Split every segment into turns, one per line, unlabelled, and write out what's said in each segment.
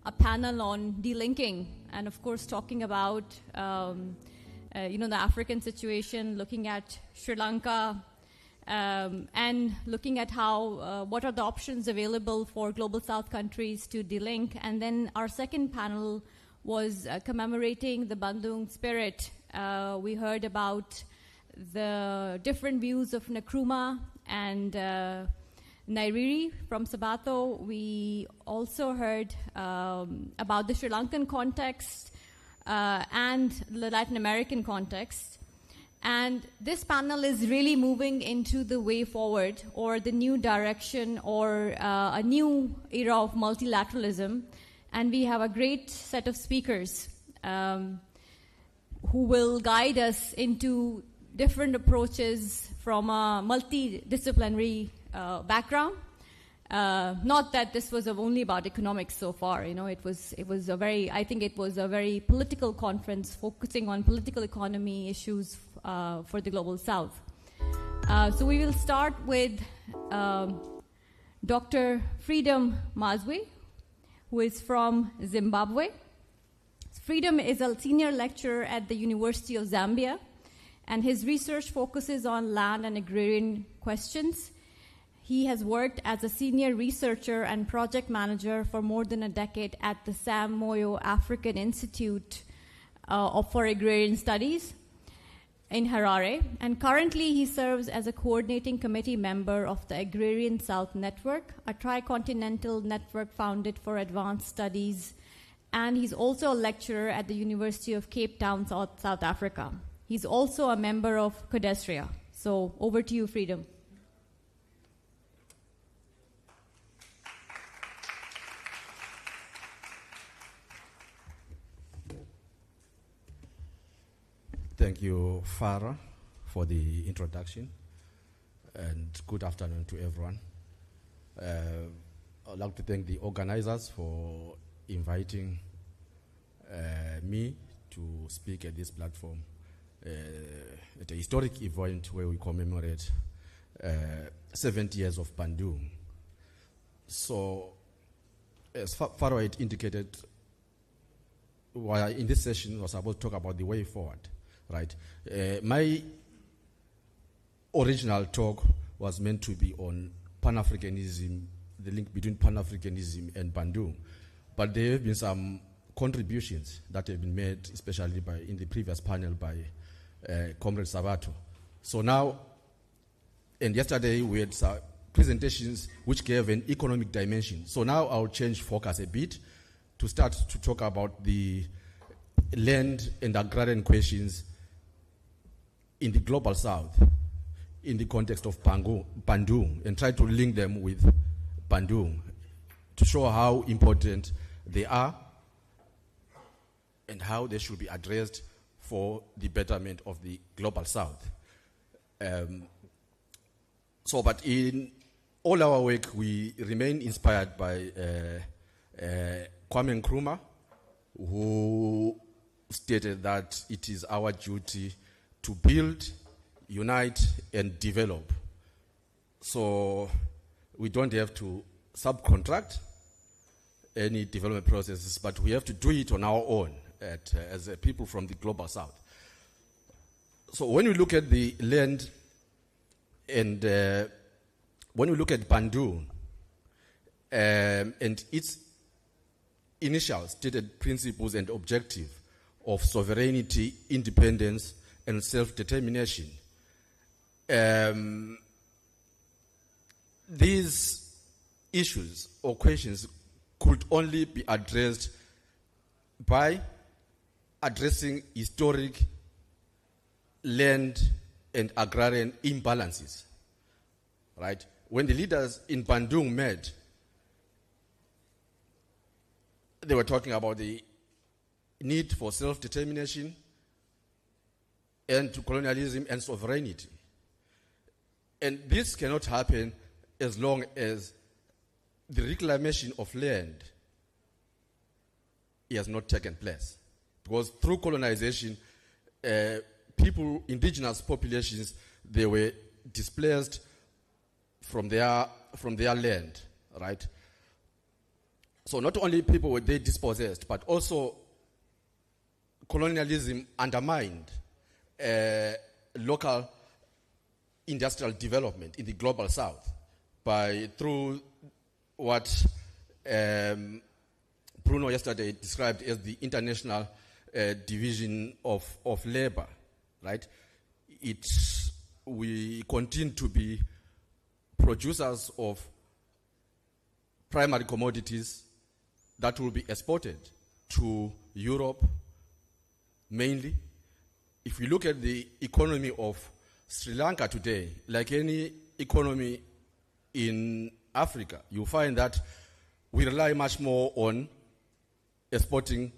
a panel on delinking, and of course talking about the African situation, looking at Sri Lanka, and looking at how what are the options available for Global South countries to delink. And then our second panel was commemorating the Bandung spirit. We heard about the different views of Nkrumah and Nairiri from Sabato. We also heard about the Sri Lankan context and the Latin American context. And this panel is really moving into the way forward, or the new direction, or a new era of multilateralism. And we have a great set of speakers who will guide us into different approaches from a multidisciplinary background. Not that this was only about economics so far. It was a very political conference focusing on political economy issues for the Global South. So we will start with Dr. Freedom Mazwi, who is from Zimbabwe. Freedom is a senior lecturer at the University of Zambia, and his research focuses on land and agrarian questions. He has worked as a senior researcher and project manager for more than a decade at the Sam Moyo African Institute for Agrarian Studies in Harare, and currently he serves as a coordinating committee member of the Agrarian South Network, a tri-continental network founded for advanced studies, and he's also a lecturer at the University of Cape Town, South Africa. He's also a member of CODESRIA. So over to you, Freedom.
Thank you, Farah, for the introduction, and good afternoon to everyone. I'd like to thank the organizers for inviting me to speak at this platform at a historic event where we commemorate 70 years of Bandung. So, as Farah had indicated, while in this session I was about to talk about the way forward. Right. My original talk was meant to be on Pan-Africanism, the link between Pan-Africanism and Bandung. But there have been some contributions that have been made, especially in the previous panel by Comrade Sabato. So now, and yesterday we had some presentations which gave an economic dimension. So now I'll change focus a bit to start to talk about the land and agrarian questions in the Global South, in the context of Bandung, and try to link them with Bandung to show how important they are and how they should be addressed for the betterment of the Global South. But in all our work, we remain inspired by Kwame Nkrumah, who stated that it is our duty to build, unite, and develop. So we don't have to subcontract any development processes, but we have to do it on our own as a people from the Global South. So when we look at the land and when we look at Bandung and its initial stated principles and objective of sovereignty, independence, and self-determination, these issues or questions could only be addressed by addressing historic land and agrarian imbalances. Right? When the leaders in Bandung met, they were talking about the need for self-determination, end to colonialism and sovereignty. And this cannot happen as long as the reclamation of land has not taken place. Because through colonization, people, indigenous populations, they were displaced from their land, right? So not only people were they dispossessed, but also colonialism undermined local industrial development in the global south through what Bruno yesterday described as the international division of labor, right? We continue to be producers of primary commodities that will be exported to Europe mainly. If we look at the economy of Sri Lanka today, like any economy in Africa, you find that we rely much more on exporting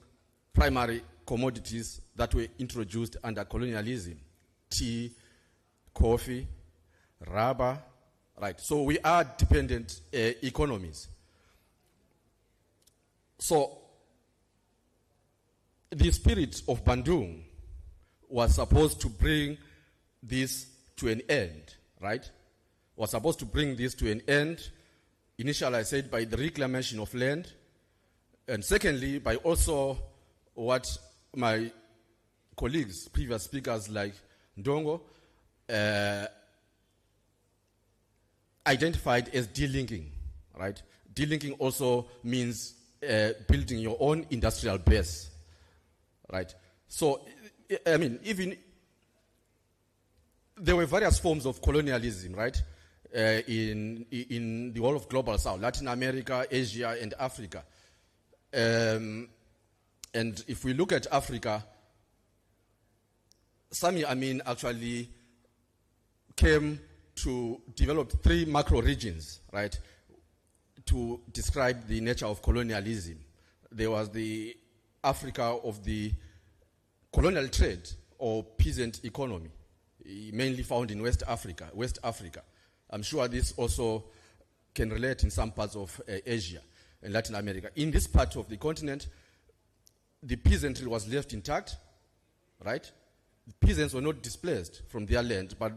primary commodities that were introduced under colonialism: tea, coffee, rubber, right? So we are dependent economies. So the spirit of Bandung was supposed to bring this to an end, right? Was supposed to bring this to an end. Initially, I said by the reclamation of land, and secondly, by also what my colleagues, previous speakers like Ndongo, identified as delinking, right? Delinking also means building your own industrial base, right? So, I mean, even there were various forms of colonialism, right? In the whole of global south, Latin America, Asia, and Africa. And if we look at Africa, Sami Amin actually came to develop 3 macro regions, right, to describe the nature of colonialism. There was the Africa of the colonial trade or peasant economy, mainly found in West Africa. I'm sure this also can relate in some parts of Asia and Latin America. In this part of the continent, the peasantry was left intact, right? The peasants were not displaced from their land, but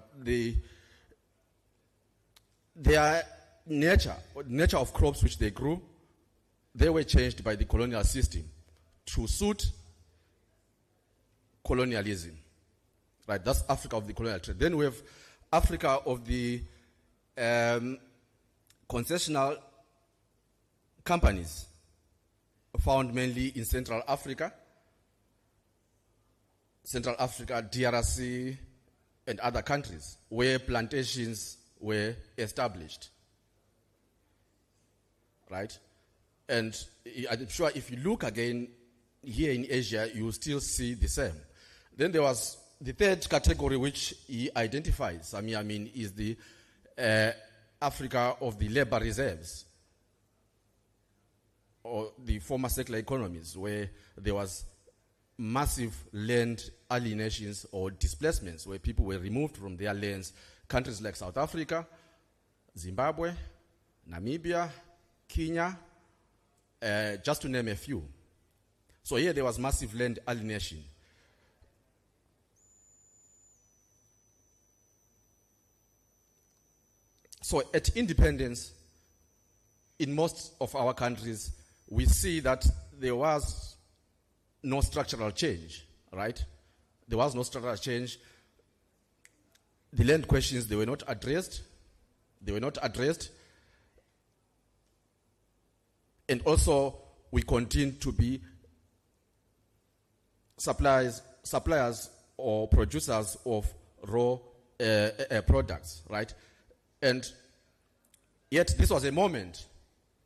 their nature of crops which they grew, they were changed by the colonial system to suit colonialism, right? That's Africa of the colonial trade. Then we have Africa of the concessional companies, found mainly in Central Africa, DRC, and other countries where plantations were established, right? And I'm sure if you look again here in Asia, you will still see the same. Then there was the third category which he identifies, I mean is the Africa of the labor reserves, or the former secular economies, where there was massive land alienations or displacements, where people were removed from their lands. Countries like South Africa, Zimbabwe, Namibia, Kenya, just to name a few. So here there was massive land alienation. So at independence, in most of our countries, we see that there was no structural change, right? There was no structural change. The land questions, they were not addressed. And also, we continue to be suppliers or producers of raw products, right? And yet, this was a moment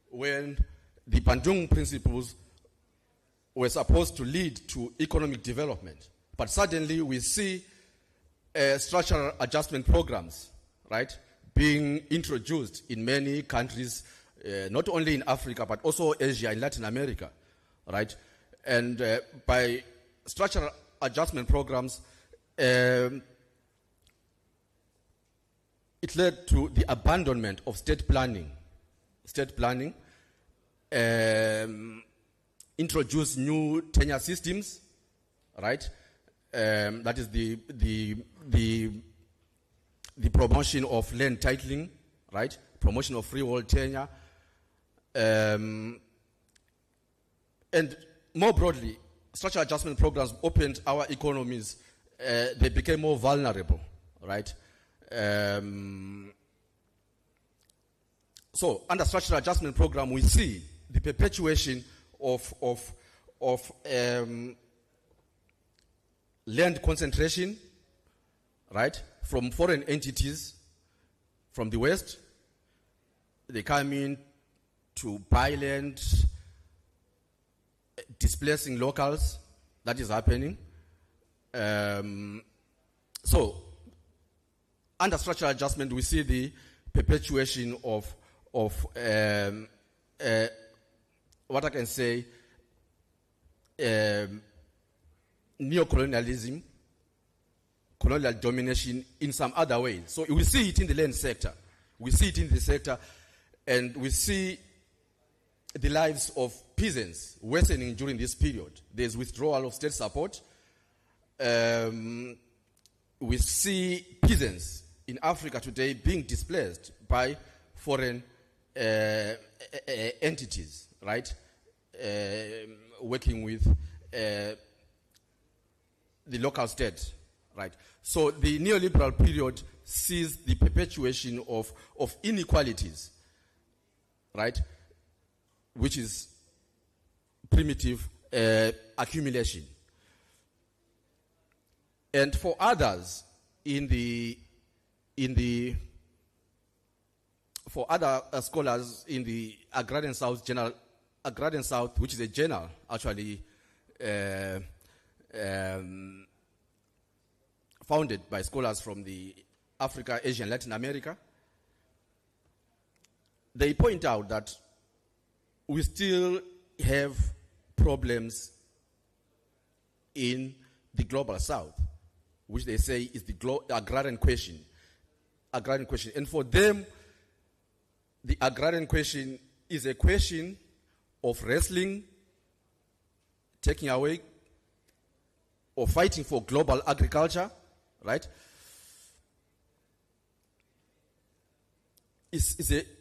when the Bandung principles were supposed to lead to economic development. But suddenly we see structural adjustment programs, right, being introduced in many countries, not only in Africa, but also Asia and Latin America, right? And by structural adjustment programs, it led to the abandonment of state planning. Introduced new tenure systems, right? That is the promotion of land titling, right? Promotion of freehold tenure. And more broadly, structural adjustment programs opened our economies. They became more vulnerable, right? So under structural adjustment program, we see the perpetuation of land concentration, right, from foreign entities from the West. They come in to buy land, displacing locals. That is happening. So, under structural adjustment, we see the perpetuation of what I can say, neocolonialism, colonial domination in some other ways. So we see it in the land sector. We see it in the sector, and we see the lives of peasants worsening during this period. There's withdrawal of state support. We see peasants in Africa today being displaced by foreign entities, right? Working with the local state, right? So the neoliberal period sees the perpetuation of inequalities, right? Which is primitive accumulation. And for others for other scholars in the Agrarian South, which is a journal actually founded by scholars from the Africa, Asia, and Latin America, they point out that we still have problems in the global South, which they say is the agrarian question. And for them, the agrarian question is a question of wrestling, taking away, or fighting for global agriculture, right?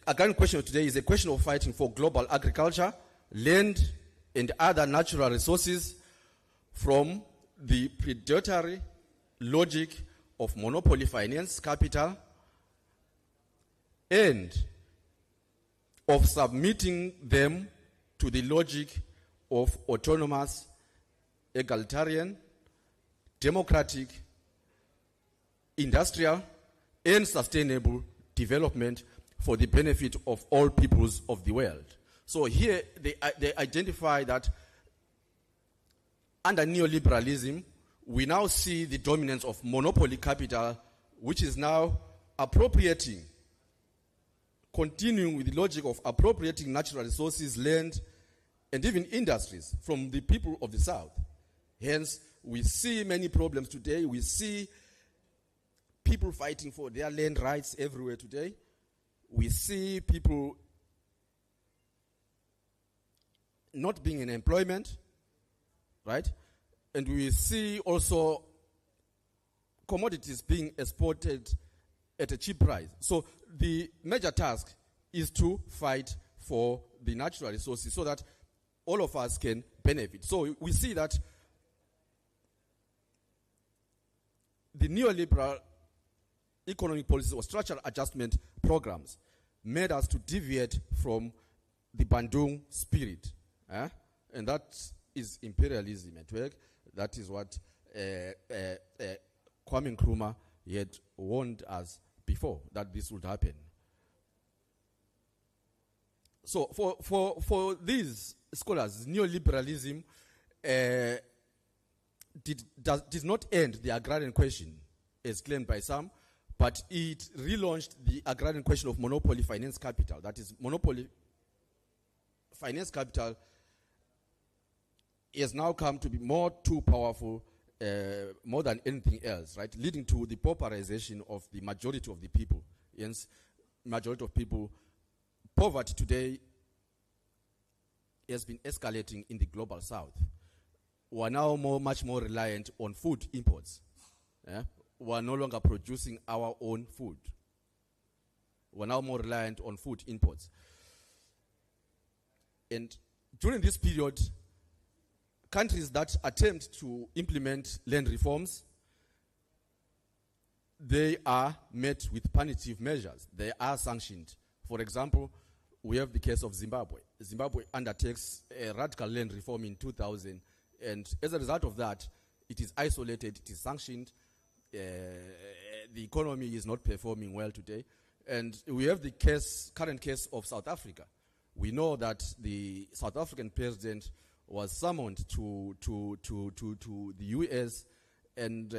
Agrarian question today is a question of fighting for global agriculture, land, and other natural resources from the predatory logic of monopoly finance capital and of submitting them to the logic of autonomous, egalitarian, democratic, industrial, and sustainable development for the benefit of all peoples of the world. So here they identify that under neoliberalism, we now see the dominance of monopoly capital, which is now continuing with the logic of appropriating natural resources, land, and even industries from the people of the South. Hence, we see many problems today. We see people fighting for their land rights everywhere today. We see people not being in employment, right? And we see also commodities being exported at a cheap price. So the major task is to fight for the natural resources so that all of us can benefit. So we see that the neoliberal economic policies or structural adjustment programs made us to deviate from the Bandung spirit. And that is imperialism at work. That is what Kwame Nkrumah had warned us before, that this would happen. So for these scholars, neoliberalism did not end the agrarian question, as claimed by some, but it relaunched the agrarian question of monopoly finance capital. That is, monopoly finance capital has now come to be too powerful, more than anything else, right? Leading to the pauperization of the majority of the people. Hence, majority of people, poverty today has been escalating in the global South. We are now much more reliant on food imports. We are no longer producing our own food. We are now more reliant on food imports. And during this period, countries that attempt to implement land reforms, they are met with punitive measures. They are sanctioned. For example, we have the case of Zimbabwe. Zimbabwe undertakes a radical land reform in 2000, and as a result of that, it is isolated, it is sanctioned. The economy is not performing well today. And we have the current case of South Africa. We know that the South African president was summoned to the US, and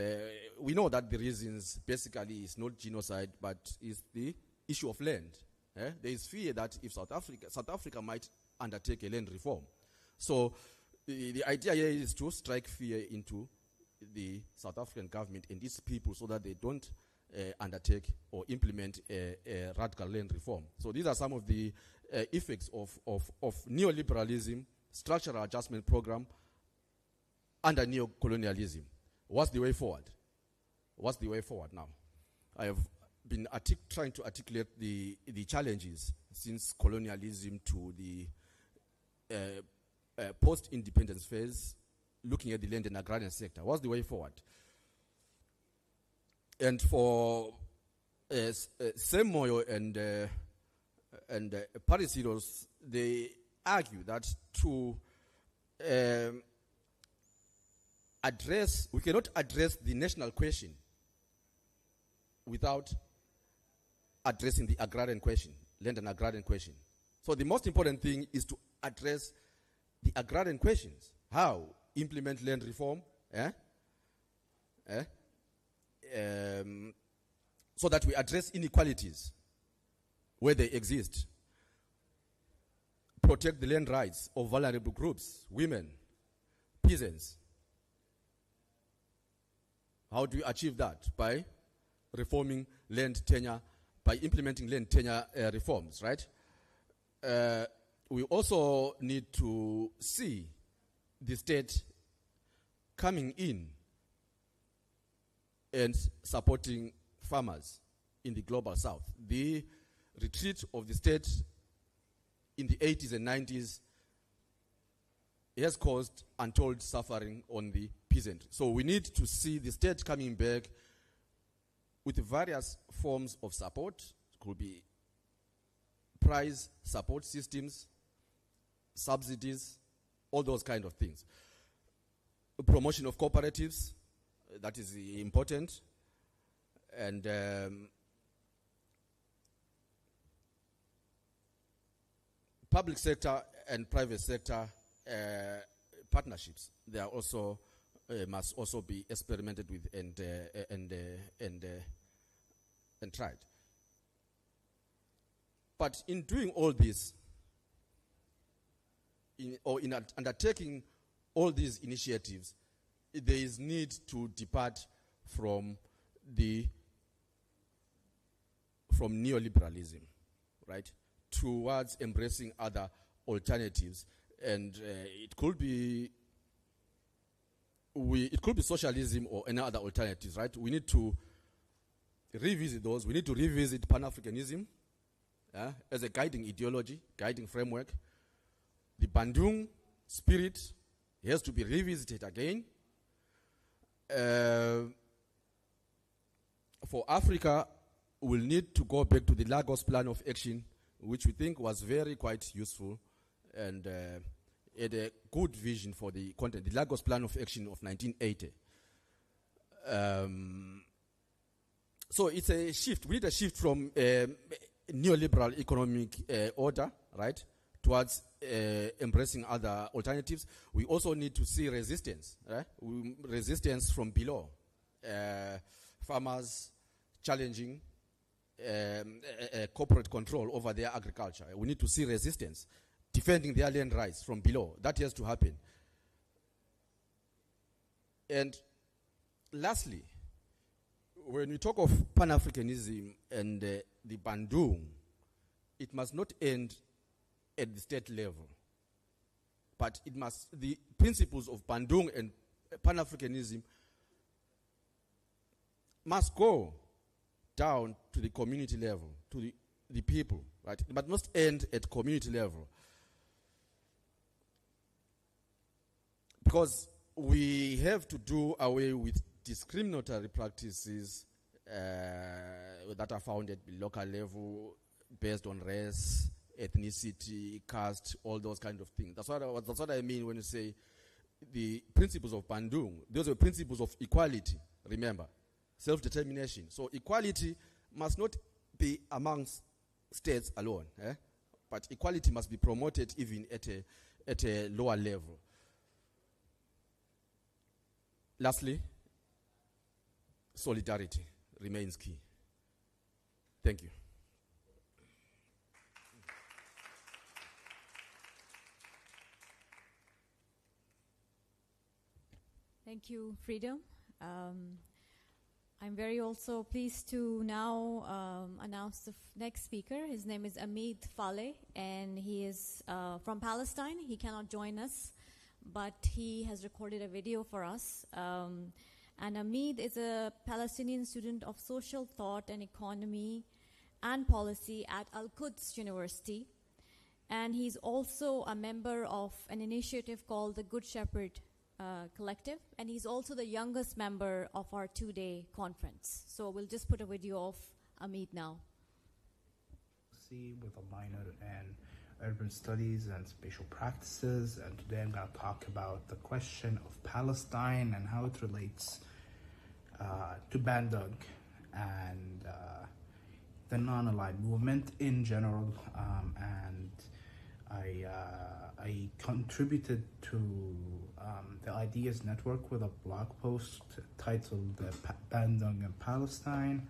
we know that the reasons basically is not genocide, but is the issue of land. There is fear that if South Africa might undertake a land reform. So the idea here is to strike fear into the South African government and its people so that they don't undertake or implement a radical land reform. So these are some of the effects of neoliberalism, structural adjustment program under neocolonialism. What's the way forward? What's the way forward now? I have been trying to articulate the challenges since colonialism to the post-independence phase, looking at the land and agrarian sector. What's the way forward? And for Semoyo and Parisidos, they argue that to we cannot address the national question without addressing the agrarian question, land and agrarian question. So the most important thing is to address the agrarian questions. How? Implement land reform, so that we address inequalities where they exist. Protect the land rights of vulnerable groups, women, peasants. How do we achieve that? By reforming land tenure, by implementing land tenure reforms, right? We also need to see the state coming in and supporting farmers in the global south. The retreat of the state in the 80s and 90s has caused untold suffering on the peasant. So we need to see the state coming back with various forms of support. It could be price support systems, subsidies, all those kind of things. Promotion of cooperatives, that is important. And public sector and private sector partnerships, they are also must also be experimented with and tried. But in doing all this, in undertaking all these initiatives, there is need to depart from neoliberalism, right, towards embracing other alternatives, and it could be socialism or any other alternatives, right? We need to revisit those. We need to revisit Pan-Africanism as a guiding ideology, guiding framework. The Bandung spirit has to be revisited again. For Africa, we'll need to go back to the Lagos Plan of Action, which we think was quite useful and had a good vision for the content. The Lagos Plan of Action of 1980. So it's a shift. We need a shift from neoliberal economic order, right, towards embracing other alternatives. We also need to see resistance, right? Resistance from below. Farmers challenging corporate control over their agriculture. We need to see resistance, defending their land rights from below. That has to happen. And lastly, when we talk of Pan-Africanism and the Bandung, it must not end at the state level, but it must, the principles of Bandung and Pan-Africanism must go down to the community level, to the people, right? But must end at community level. because we have to do away with discriminatory practices that are found at the local level based on race, ethnicity, caste, all those kind of things. That's what I mean when you say the principles of Bandung. Those are principles of equality, remember, self-determination. So equality must not be amongst states alone, but equality must be promoted even at a lower level. Lastly, solidarity remains key. Thank you.
Thank you, Freedom. I'm very also pleased to now announce the next speaker. His name is Hamid Faleh, and he is from Palestine. He cannot join us, but he has recorded a video for us. And Hamid is a Palestinian student of social thought and economy and policy at Al-Quds University. And he's also a member of an initiative called the Good Shepherd Collective, and he's also the youngest member of our 2-day conference. So we'll just put a video of Hamid now.
With a minor in urban studies and spatial practices, and today I'm going to talk about the question of Palestine and how it relates to Bandung and the non-aligned movement in general. And I contributed to the Ideas Network with a blog post titled Bandung and Palestine,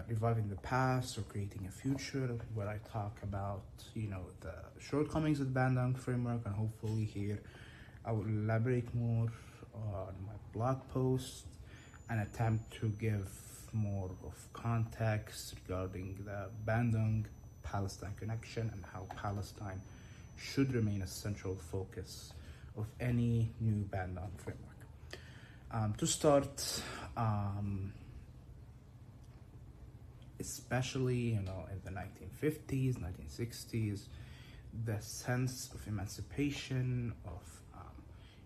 Reviving the Past or Creating a Future, where I talk about, the shortcomings of the Bandung framework, and hopefully here I will elaborate more on my blog post and attempt to give more of context regarding the Bandung-Palestine connection and how Palestine should remain a central focus of any new Bandung framework. To start, especially in the 1950s, 1960s, the sense of emancipation of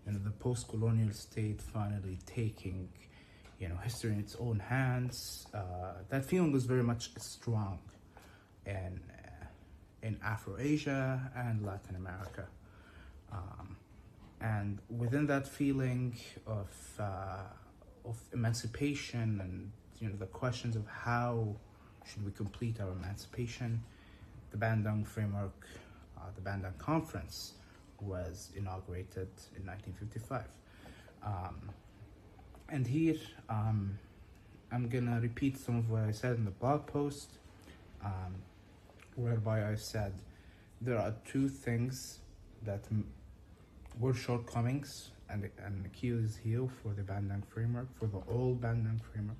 the post-colonial state finally taking history in its own hands. That feeling was very much strong in Afro-Asia and Latin America, and within that feeling of emancipation and the questions of how should we complete our emancipation, the Bandung framework, the Bandung Conference was inaugurated in 1955. And here, I'm gonna repeat some of what I said in the blog post, whereby I said there are two things that were shortcomings and Achilles' heel for the Bandung framework, for the old Bandung framework.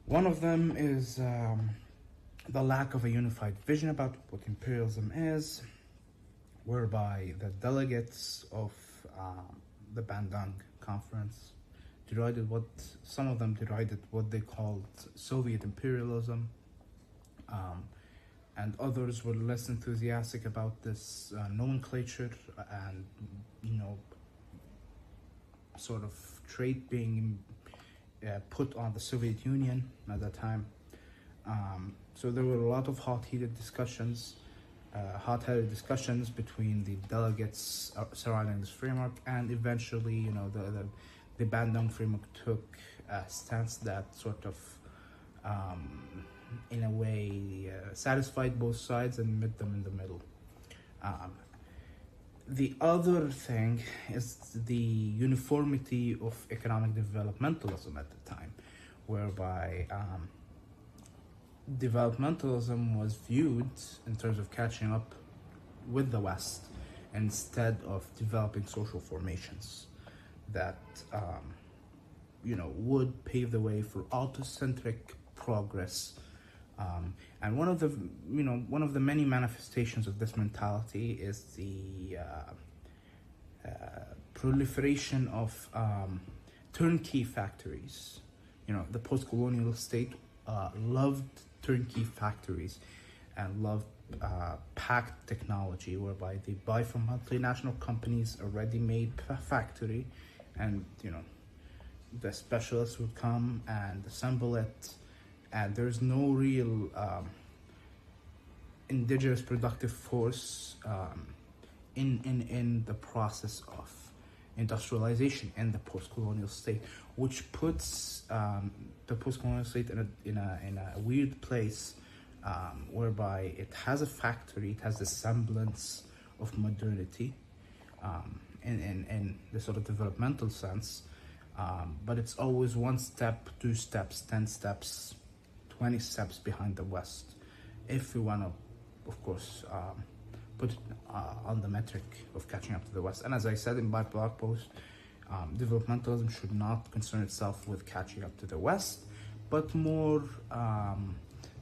One of them is the lack of a unified vision about what imperialism is, whereby the delegates of the Bandung Conference some of them derided what they called Soviet imperialism, and others were less enthusiastic about this nomenclature and sort of trait being put on the Soviet Union at that time. So there were a lot of hot-headed discussions between the delegates surrounding this framework, and eventually, the Bandung framework took a stance that sort of, in a way, satisfied both sides and met them in the middle. The other thing is the uniformity of economic developmentalism at the time, whereby developmentalism was viewed in terms of catching up with the West instead of developing social formations that would pave the way for autocentric progress. And one of the many manifestations of this mentality is the proliferation of turnkey factories. The post-colonial state loved turnkey factories and loved packed technology, whereby they buy from multinational companies a ready-made factory, and the specialists would come and assemble it, and there's no real indigenous productive force in the process of industrialization in the post-colonial state, which puts the post-colonial state in a weird place, whereby it has a factory, it has the semblance of modernity in the sort of developmental sense, but it's always 1 step, 2 steps, 10 steps, 20 steps behind the West, if we want to, of course, put it on the metric of catching up to the West. And as I said in my blog post, developmentalism should not concern itself with catching up to the West, but more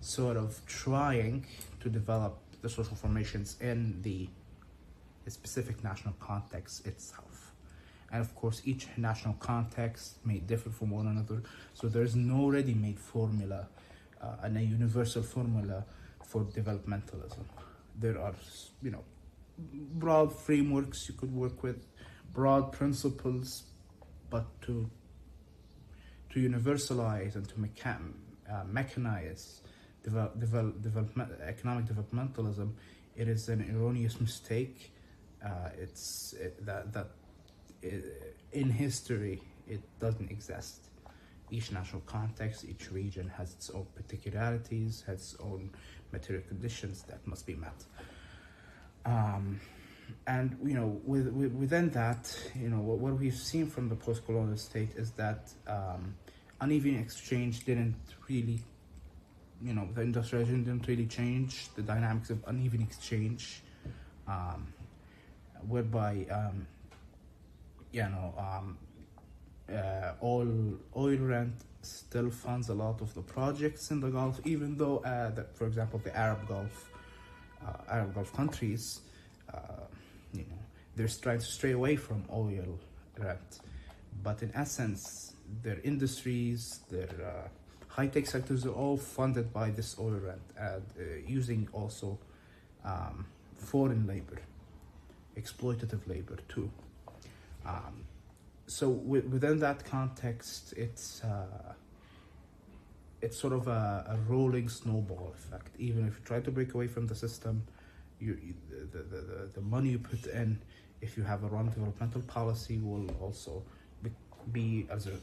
sort of trying to develop the social formations in the specific national context itself. And of course, each national context may differ from one another, so there's no ready-made formula and a universal formula for developmentalism. There are, broad frameworks you could work with, broad principles, but to universalize and to mechanize economic developmentalism, it is an erroneous mistake. In history, it doesn't exist. Each national context, each region has its own particularities, has its own material conditions that must be met. And within that, what we've seen from the post-colonial state is that uneven exchange didn't really, the industrialization didn't really change the dynamics of uneven exchange, whereby oil rent still funds a lot of the projects in the Gulf, even though, for example, the Arab Gulf countries, they're trying to stray away from oil rent. But in essence, their industries, their high-tech sectors are all funded by this oil rent, and using also foreign labor, exploitative labor too. So within that context, it's sort of a rolling snowball effect. Even if you try to break away from the system, the money you put in, if you have a wrong developmental policy, will also be as a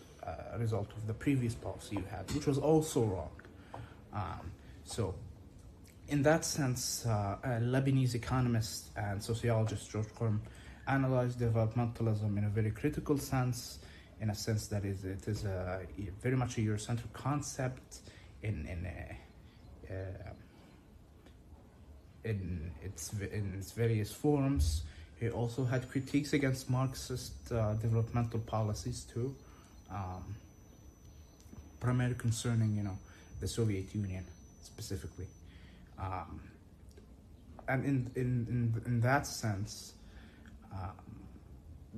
result of the previous policy you had, which was also wrong. So in that sense, a Lebanese economist and sociologist, George Corm, analyzed developmentalism in a very critical sense, in a sense that it is very much a Eurocentric concept in its various forms. He also had critiques against Marxist developmental policies too, primarily concerning the Soviet Union specifically, and in that sense,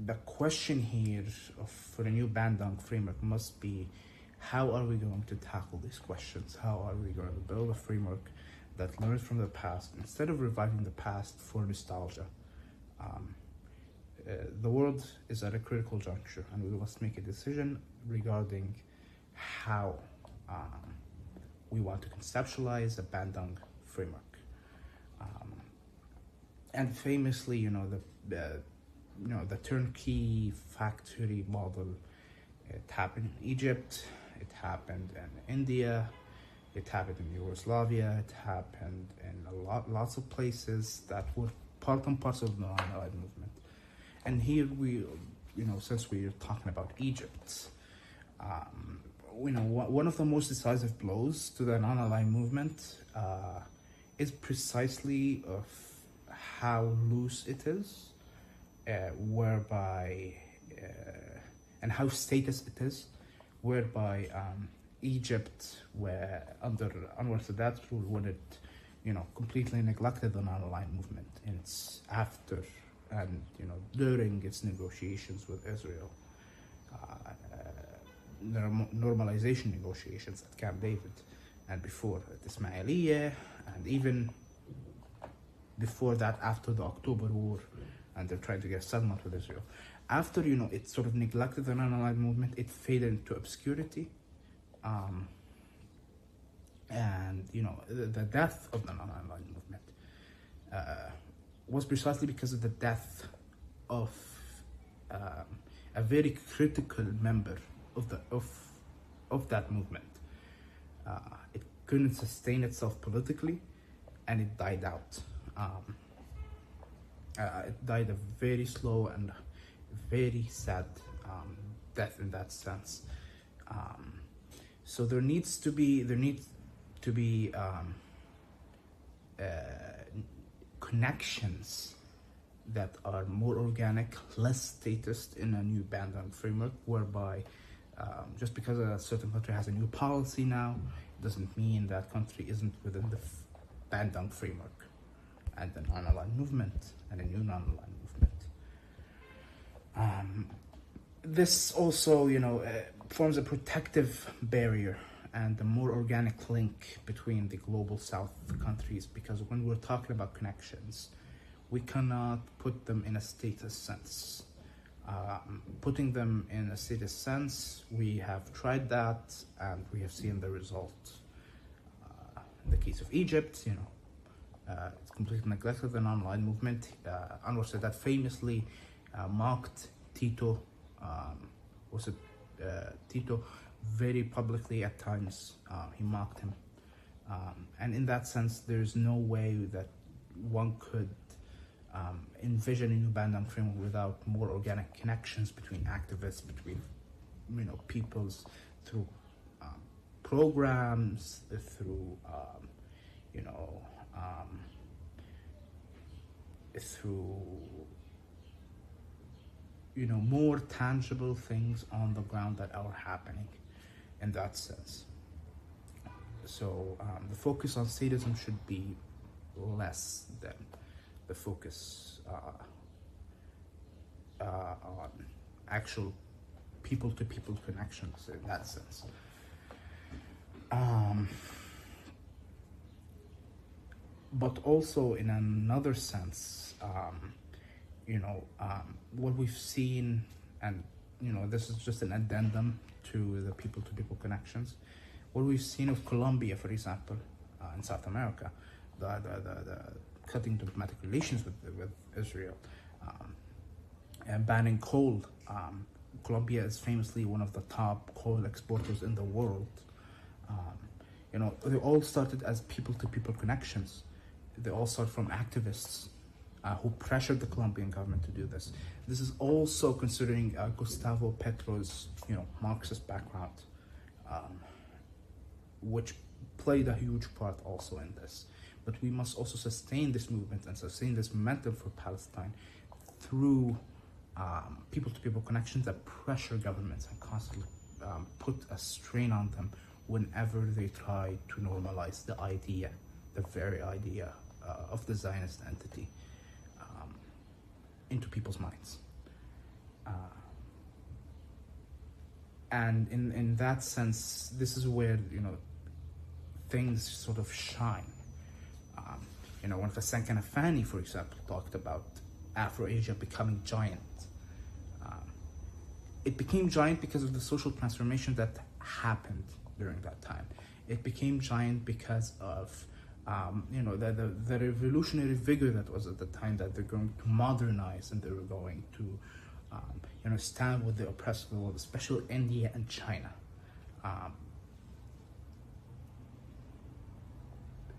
the question here for a new Bandung framework must be, how are we going to tackle these questions? How are we going to build a framework that learns from the past instead of reviving the past for nostalgia? The world is at a critical juncture, and we must make a decision regarding how we want to conceptualize a Bandung framework. And famously, the turnkey factory model, it happened in Egypt, it happened in India, it happened in Yugoslavia, it happened in lots of places that were part and parcel of the non-Allied movement. And here we, since we're talking about Egypt, one of the most decisive blows to the non-Allied movement is precisely of how loose it is, whereby and how status it is, whereby Egypt, where under Anwar Sadat's rule, when it completely neglected the non-aligned movement in its after and during its negotiations with Israel, normalization negotiations at Camp David, and before at Ismailiyah, and even before that, after the October War, and they're trying to get a settlement with Israel. After, it sort of neglected the non-aligned movement, it faded into obscurity. And, the death of the non-aligned movement was precisely because of the death of a very critical member of that movement. It couldn't sustain itself politically, and it died out. It died a very slow and very sad death in that sense. So there needs to be connections that are more organic, less statist in a new Bandung framework, whereby just because a certain country has a new policy now, it doesn't mean that country isn't within the Bandung framework and the non-aligned movement and a new non-aligned movement. This also, forms a protective barrier and a more organic link between the global South countries, because when we're talking about connections, we cannot put them in a status sense. Putting them in a status sense, we have tried that and we have seen the result. In the case of Egypt, it's completely neglected the non-aligned movement. Anwar Sadat famously mocked Tito, Tito very publicly at times. He mocked him. And in that sense, there's no way that one could envision a new Bandung framework without more organic connections between activists, between peoples, through programs, through more tangible things on the ground that are happening in that sense. So the focus on statism should be less than the focus on actual people-to-people connections in that sense. But also in another sense, what we've seen, and this is just an addendum to the people-to-people connections, what we've seen of Colombia, for example, in South America, the cutting diplomatic relations with Israel, and banning coal. Colombia is famously one of the top coal exporters in the world. They all started as people-to-people connections. They all start from activists who pressured the Colombian government to do this. This is also considering Gustavo Petro's, Marxist background, which played a huge part also in this. But we must also sustain this movement and sustain this momentum for Palestine through people-to-people connections that pressure governments and constantly put a strain on them whenever they try to normalize the very idea of the Zionist entity into people's minds. And in that sense, this is where, things sort of shine. When 𝒂𝒂𝒓𝒔 𝑨𝒇𝒕𝒆𝒓, for example, talked about Afro-Asia becoming giant. It became giant because of the social transformation that happened during that time. It became giant because of the revolutionary vigor that was at the time, that they're going to modernize and they were going to stand with the oppressed world, especially India and China.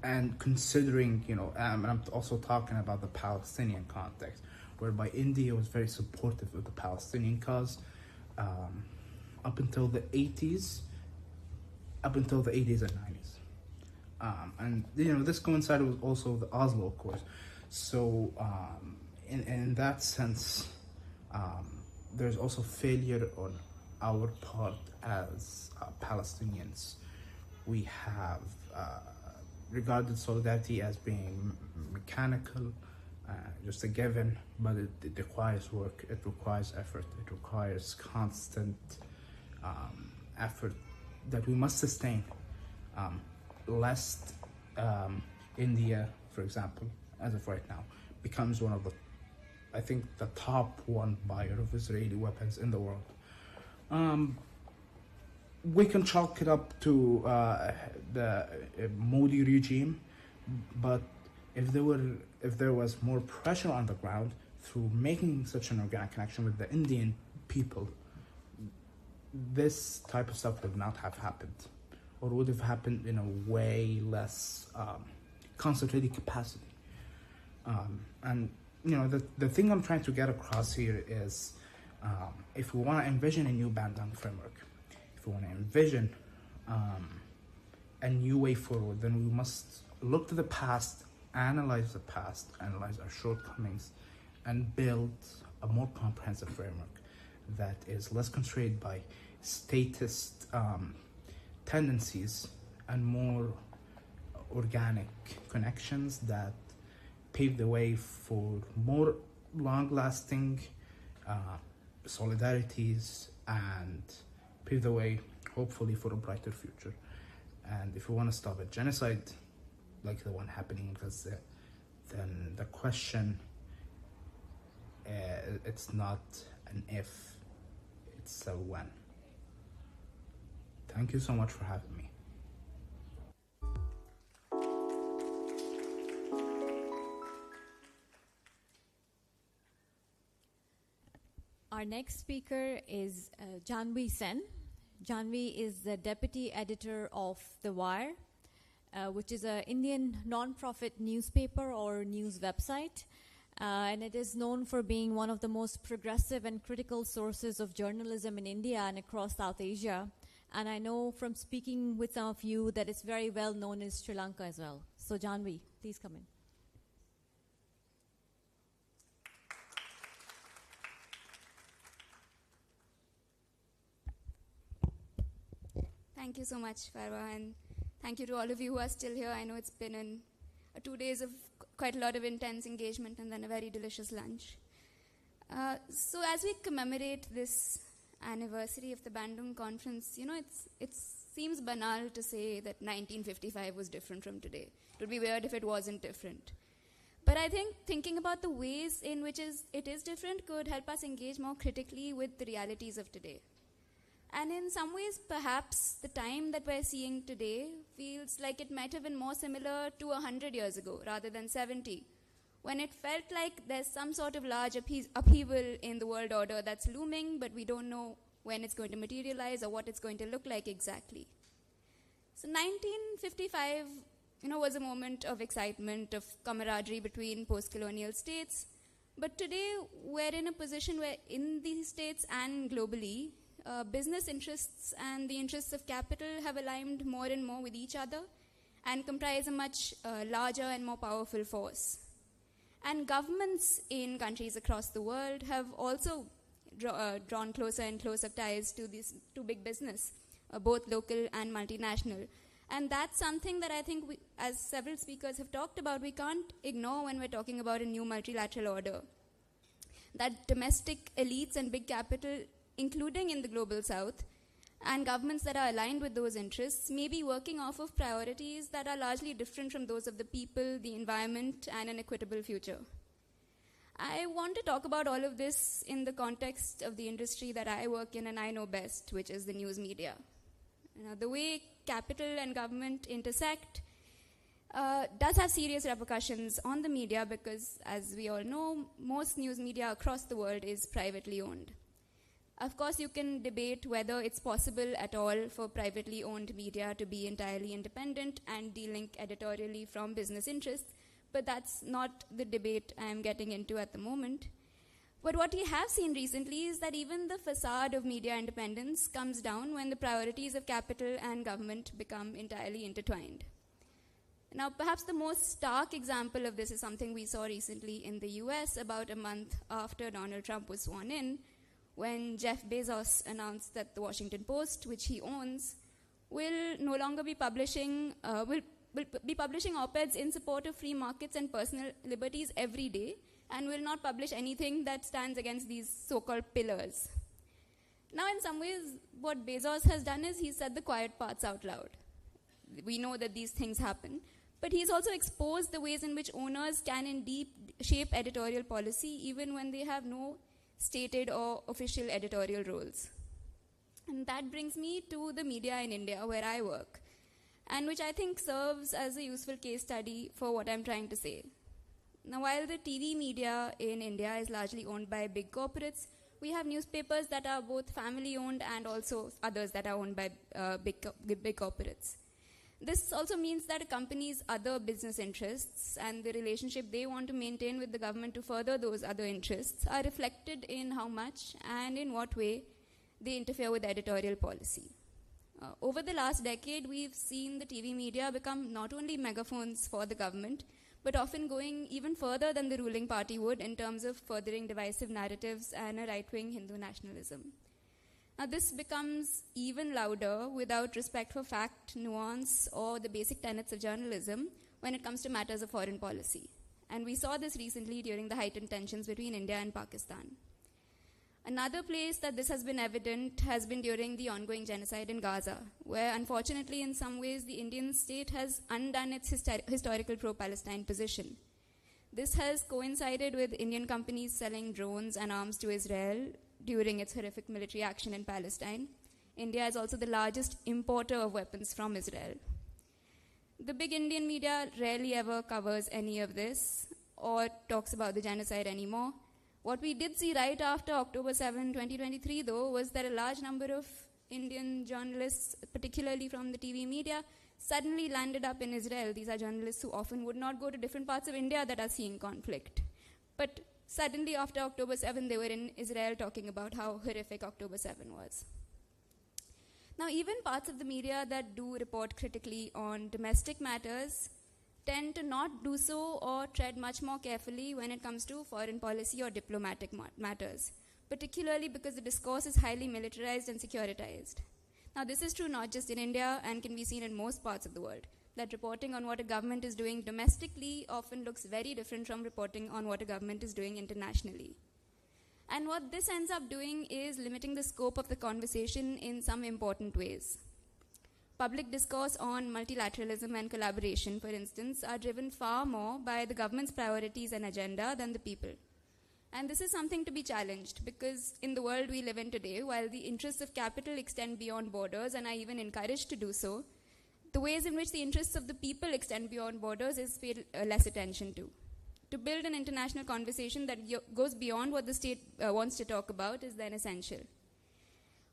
And considering, and I'm also talking about the Palestinian context, whereby India was very supportive of the Palestinian cause up until the 80s and 90s. And this coincided with also the Oslo Accords. So in that sense, there's also failure on our part as Palestinians. We have regarded solidarity as being mechanical, just a given, but it requires work, it requires effort, it requires constant effort that we must sustain, lest India, for example, as of right now, becomes one of the, I think, the top one buyer of Israeli weapons in the world. We can chalk it up to the Modi regime, but if there was more pressure on the ground through making such an organic connection with the Indian people, this type of stuff would not have happened, or would have happened in a way less concentrated capacity. And the thing I'm trying to get across here is, if we want to envision a new Bandung framework, if we want to envision a new way forward, then we must look to the past, analyze our shortcomings, and build a more comprehensive framework that is less constrained by statist tendencies and more organic connections that pave the way for more long-lasting solidarities and pave the way, hopefully, for a brighter future. And if we want to stop a genocide like the one happening in Gaza, then the question, it's not an if, it's a when. Thank you so much for having me.
Our next speaker is Janvi Sen. Janvi is the deputy editor of The Wire, which is an Indian non-profit newspaper or news website. And it is known for being one of the most progressive and critical sources of journalism in India and across South Asia. And I know from speaking with some of you that it's very well known in Sri Lanka as well. So Janvi, please come in.
Thank you so much, Farwa, and thank you to all of you who are still here. I know it's been 2 days of quite a lot of intense engagement and then a very delicious lunch. So as we commemorate this anniversary of the Bandung Conference, it seems banal to say that 1955 was different from today. It would be weird if it wasn't different. But I think thinking about the ways in which it is different could help us engage more critically with the realities of today. And in some ways, perhaps the time that we're seeing today feels like it might have been more similar to 100 years ago rather than 70, when it felt like there's some sort of large upheaval in the world order that's looming, but we don't know when it's going to materialize or what it's going to look like exactly. So 1955, was a moment of excitement, of camaraderie between post-colonial states. But today, we're in a position where in these states and globally, business interests and the interests of capital have aligned more and more with each other and comprise a much larger and more powerful force. And governments in countries across the world have also drawn closer and closer ties to big business, both local and multinational. And that's something that I think, as several speakers have talked about, we can't ignore when we're talking about a new multilateral order. That domestic elites and big capital, including in the global south, and governments that are aligned with those interests may be working off of priorities that are largely different from those of the people, the environment, and an equitable future. I want to talk about all of this in the context of the industry that I work in and I know best, which is the news media. The way capital and government intersect does have serious repercussions on the media because, as we all know, most news media across the world is privately owned. Of course, you can debate whether it's possible at all for privately owned media to be entirely independent and de-link editorially from business interests, but that's not the debate I'm getting into at the moment. But what we have seen recently is that even the facade of media independence comes down when the priorities of capital and government become entirely intertwined. Now, perhaps the most stark example of this is something we saw recently in the US about a month after Donald Trump was sworn in, when Jeff Bezos announced that the Washington Post, which he owns, will no longer be publishing, will be publishing op-eds in support of free markets and personal liberties every day, and will not publish anything that stands against these so-called pillars. Now, in some ways, what Bezos has done is he's said the quiet parts out loud. We know that these things happen, But he's also exposed the ways in which owners can indeed shape editorial policy even when they have no stated or official editorial roles. And that brings me to the media in India, where I work, and which I think serves as a useful case study for what I'm trying to say. Now, while the TV media in India is largely owned by big corporates, we have newspapers that are both family-owned and also others that are owned by big corporates. This also means that a company's other business interests and the relationship they want to maintain with the government to further those other interests are reflected in how much and in what way they interfere with editorial policy. Over the last decade, we've seen the TV media become not only megaphones for the government, but often going even further than the ruling party would in terms of furthering divisive narratives and a right-wing Hindu nationalism. Now, this becomes even louder without respect for fact, nuance, or the basic tenets of journalism when it comes to matters of foreign policy. And we saw this recently during the heightened tensions between India and Pakistan. Another place that this has been evident has been during the ongoing genocide in Gaza, where unfortunately in some ways the Indian state has undone its historical pro-Palestine position. This has coincided with Indian companies selling drones and arms to Israel during its horrific military action in Palestine. India is also the largest importer of weapons from Israel. The big Indian media rarely ever covers any of this or talks about the genocide anymore. What we did see right after October 7, 2023, though, was that a large number of Indian journalists, particularly from the TV media, suddenly landed up in Israel. These are journalists who often would not go to different parts of India that are seeing conflict. But suddenly, after October 7, they were in Israel talking about how horrific October 7 was. Now, even parts of the media that do report critically on domestic matters tend to not do so or tread much more carefully when it comes to foreign policy or diplomatic matters, particularly because the discourse is highly militarized and securitized. Now, this is true not just in India and can be seen in most parts of the world, that reporting on what a government is doing domestically often looks very different from reporting on what a government is doing internationally. And what this ends up doing is limiting the scope of the conversation in some important ways. Public discourse on multilateralism and collaboration, for instance, are driven far more by the government's priorities and agenda than the people. And this is something to be challenged because in the world we live in today, while the interests of capital extend beyond borders and are even encouraged to do so, the ways in which the interests of the people extend beyond borders is paid less attention to. To build an international conversation that goes beyond what the state wants to talk about is then essential.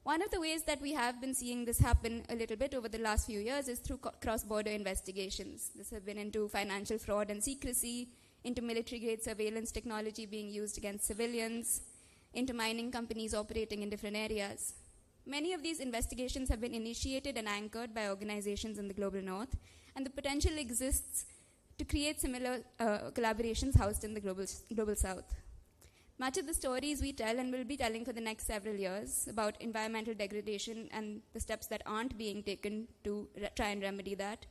One of the ways that we have been seeing this happen a little bit over the last few years is through cross-border investigations. This has been into financial fraud and secrecy, into military-grade surveillance technology being used against civilians, into mining companies operating in different areas. Many of these investigations have been initiated and anchored by organizations in the global north, and the potential exists to create similar collaborations housed in the global south. Much of the stories we tell and will be telling for the next several years about environmental degradation and the steps that aren't being taken to try and remedy that,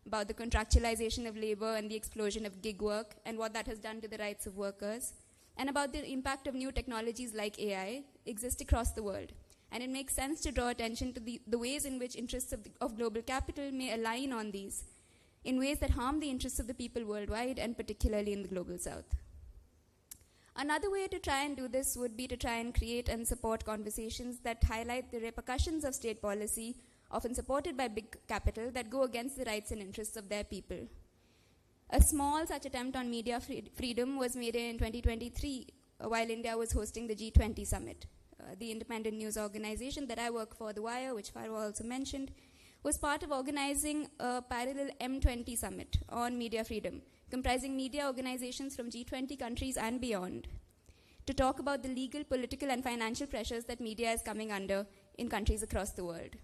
about the contractualization of labor and the explosion of gig work and what that has done to the rights of workers, and about the impact of new technologies like AI exist across the world. And it makes sense to draw attention to the ways in which interests of global capital may align on these in ways that harm the interests of the people worldwide and particularly in the global south. Another way to try and do this would be to try and create and support conversations that highlight the repercussions of state policy, often supported by big capital, that go against the rights and interests of their people. A small such attempt on media freedom was made in 2023 while India was hosting the G20 summit. The independent news organization that I work for, The Wire, which Farwa also mentioned, was part of organizing a parallel M20 summit on media freedom, comprising media organizations from G20 countries and beyond, to talk about the legal, political, and financial pressures that media is coming under in countries across the world.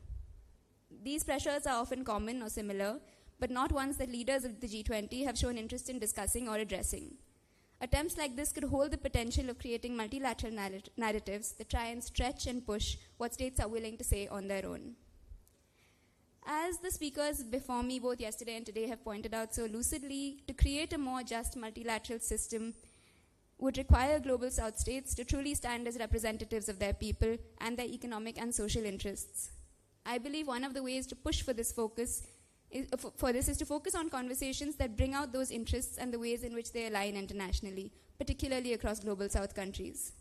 These pressures are often common or similar, but not ones that leaders of the G20 have shown interest in discussing or addressing. Attempts like this could hold the potential of creating multilateral narratives that try and stretch and push what states are willing to say on their own. As the speakers before me, both yesterday and today, have pointed out so lucidly, to create a more just multilateral system would require global South states to truly stand as representatives of their people and their economic and social interests. I believe one of the ways to push for this focus for this is to focus on conversations that bring out those interests and the ways in which they align internationally, particularly across global south countries.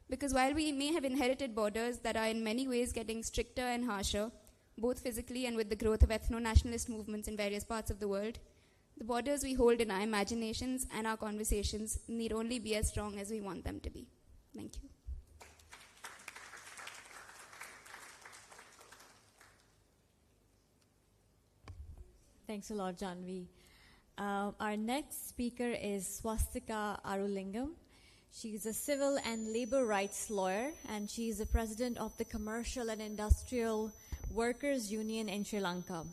Because while we may have inherited borders that are in many ways getting stricter and harsher, both physically and with the growth of ethno-nationalist movements in various parts of the world, the borders we hold in our imaginations and our conversations need only be as strong as we want them to be. Thank you.
Thanks a lot, Janvi. Our next speaker is Swastika Arulingam. She is a civil and labor rights lawyer, and she is the president of the Commercial and Industrial Workers Union in Sri Lanka.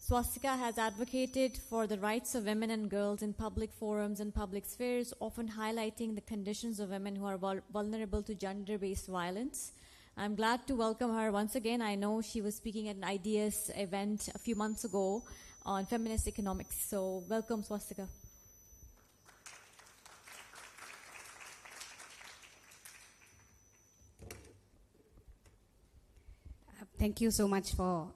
Swastika has advocated for the rights of women and girls in public forums and public spheres, often highlighting the conditions of women who are vulnerable to gender-based violence. I'm glad to welcome her once again. I know she was speaking at an IDEAS event a few months ago on feminist economics. So welcome, Swastika.
Thank you so much for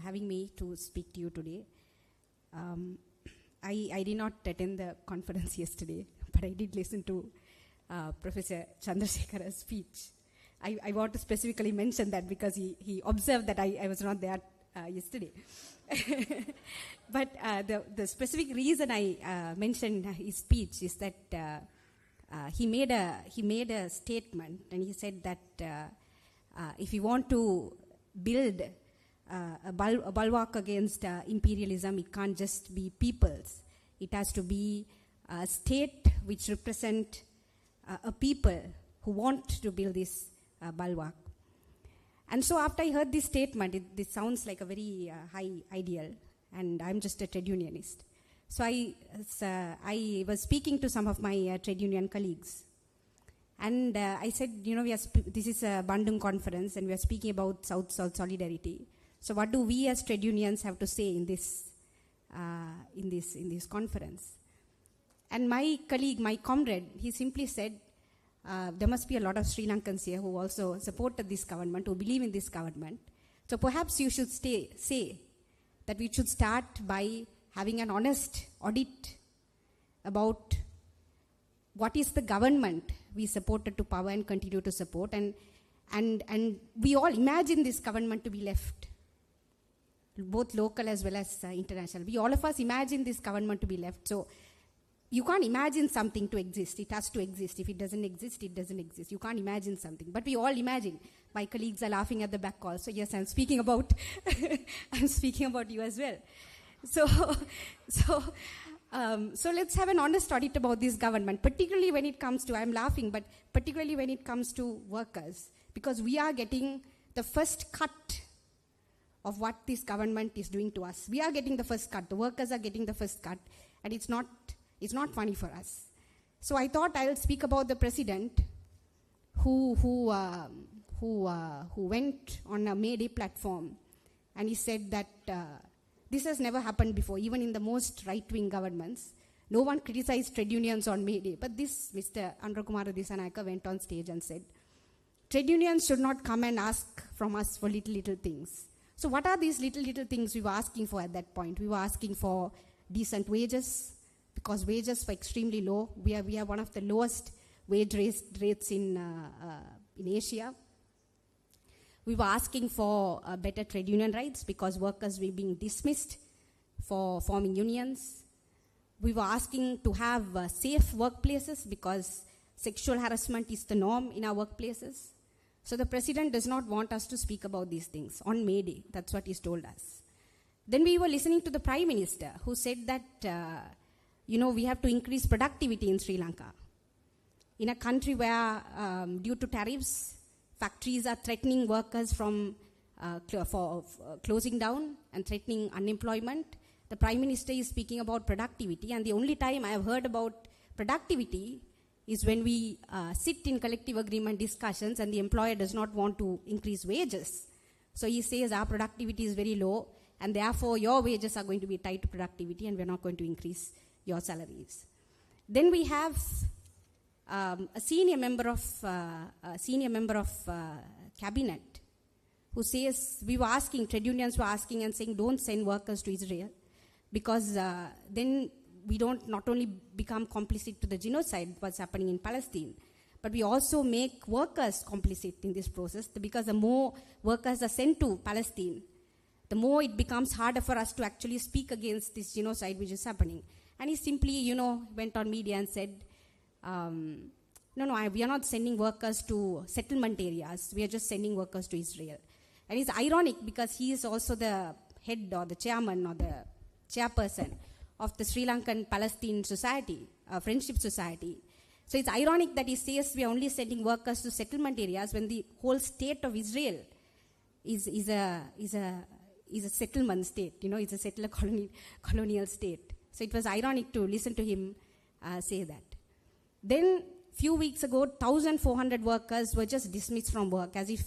having me to speak to you today. I did not attend the conference yesterday, but I did listen to Professor Chandrasekara's speech. I want to specifically mention that because he observed that I was not there yesterday. But the specific reason I mentioned his speech is that he made a statement, and he said that if you want to build a bulwark against imperialism, it can't just be peoples. It has to be a state which represent a people who want to build this bulwark. And so after I heard this statement, this sounds like a very high ideal, and I'm just a trade unionist. So I was speaking to some of my trade union colleagues, and I said, you know, this is a Bandung conference, and we are speaking about South-South solidarity. So what do we as trade unions have to say in this conference? And my colleague, my comrade, he simply said, there must be a lot of Sri Lankans here who also supported this government, who believe in this government. So perhaps you should say that we should start by having an honest audit about what is the government we supported to power and continue to support. And we all imagine this government to be left, both local as well as international. All of us imagine this government to be left. So you can't imagine something to exist. It has to exist. If it doesn't exist, it doesn't exist. You can't imagine something. But we all imagine. My colleagues are laughing at the back also. Yes, I'm speaking about I'm speaking about you as well. So let's have an honest audit about this government, particularly when it comes to, I'm laughing, but particularly when it comes to workers, because we are getting the first cut of what this government is doing to us. We are getting the first cut. The workers are getting the first cut, and it's not funny for us. So I thought I'll speak about the president who went on a May Day platform, and he said that this has never happened before, even in the most right-wing governments. No one criticized trade unions on May Day, but this Mr. Anurakumara Dissanayake went on stage and said, trade unions should not come and ask from us for little things. So what are these little things we were asking for at that point? We were asking for decent wages, because wages were extremely low. We are one of the lowest wage rates in Asia. We were asking for better trade union rights because workers were being dismissed for forming unions. We were asking to have safe workplaces because sexual harassment is the norm in our workplaces. So the president does not want us to speak about these things on May Day. That's what he's told us. Then we were listening to the Prime Minister who said that we have to increase productivity in Sri Lanka. In a country where, due to tariffs, factories are threatening workers for closing down and threatening unemployment, the Prime Minister is speaking about productivity. And the only time I have heard about productivity is when we sit in collective agreement discussions and the employer does not want to increase wages. So he says our productivity is very low, and therefore your wages are going to be tied to productivity, and we're not going to increase your salaries. Then we have a senior member of cabinet who says, we were asking, trade unions were asking and saying, don't send workers to Israel, because then we don't not only become complicit to the genocide, what's happening in Palestine, but we also make workers complicit in this process, because the more workers are sent to Palestine, the more it becomes harder for us to actually speak against this genocide which is happening. And he simply, went on media and said, we are not sending workers to settlement areas. We are just sending workers to Israel. And it's ironic because he is also the head or the chairman or the chairperson of the Sri Lankan Palestine Society, Friendship Society. So it's ironic that he says we are only sending workers to settlement areas when the whole state of Israel is a settlement state. It's a settler colonial state. So it was ironic to listen to him say that. Then few weeks ago, 1,400 workers were just dismissed from work, as if,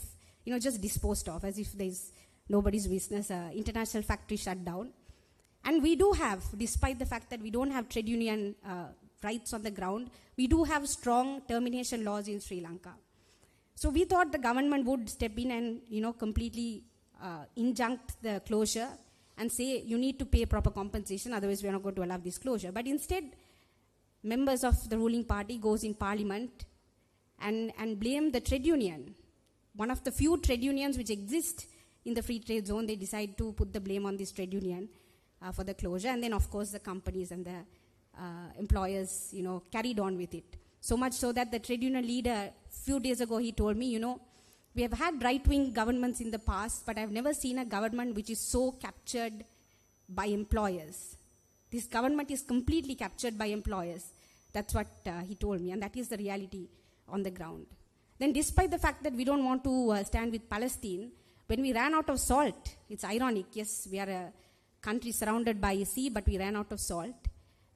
just disposed of, as if there's nobody's business. International factory shut down. And we do have, despite the fact that we don't have trade union rights on the ground, we do have strong termination laws in Sri Lanka. So we thought the government would step in and, completely injunct the closure and say, you need to pay proper compensation, otherwise we are not going to allow this closure. But instead, members of the ruling party goes in parliament and blame the trade union. One of the few trade unions which exist in the free trade zone, they decide to put the blame on this trade union for the closure. And then, of course, the companies and the employers, carried on with it. So much so that the trade union leader, a few days ago, he told me, we have had right-wing governments in the past, but I've never seen a government which is so captured by employers. This government is completely captured by employers. That's what he told me, and that is the reality on the ground. Then despite the fact that we don't want to stand with Palestine, when we ran out of salt, it's ironic, yes, we are a country surrounded by a sea, but we ran out of salt.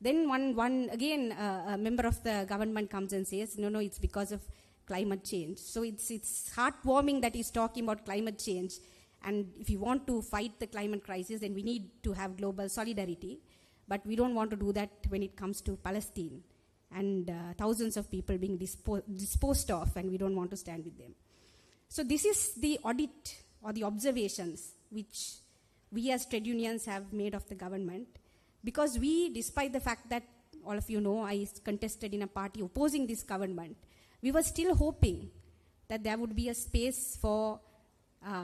Then a member of the government comes and says, no, it's because of climate change. So it's heartwarming that he's talking about climate change. And if you want to fight the climate crisis, then we need to have global solidarity. But we don't want to do that when it comes to Palestine and thousands of people being disposed of, and we don't want to stand with them. So this is the audit or the observations which we as trade unions have made of the government, because we, despite the fact that all of you know I contested in a party opposing this government, we were still hoping that there would be a space for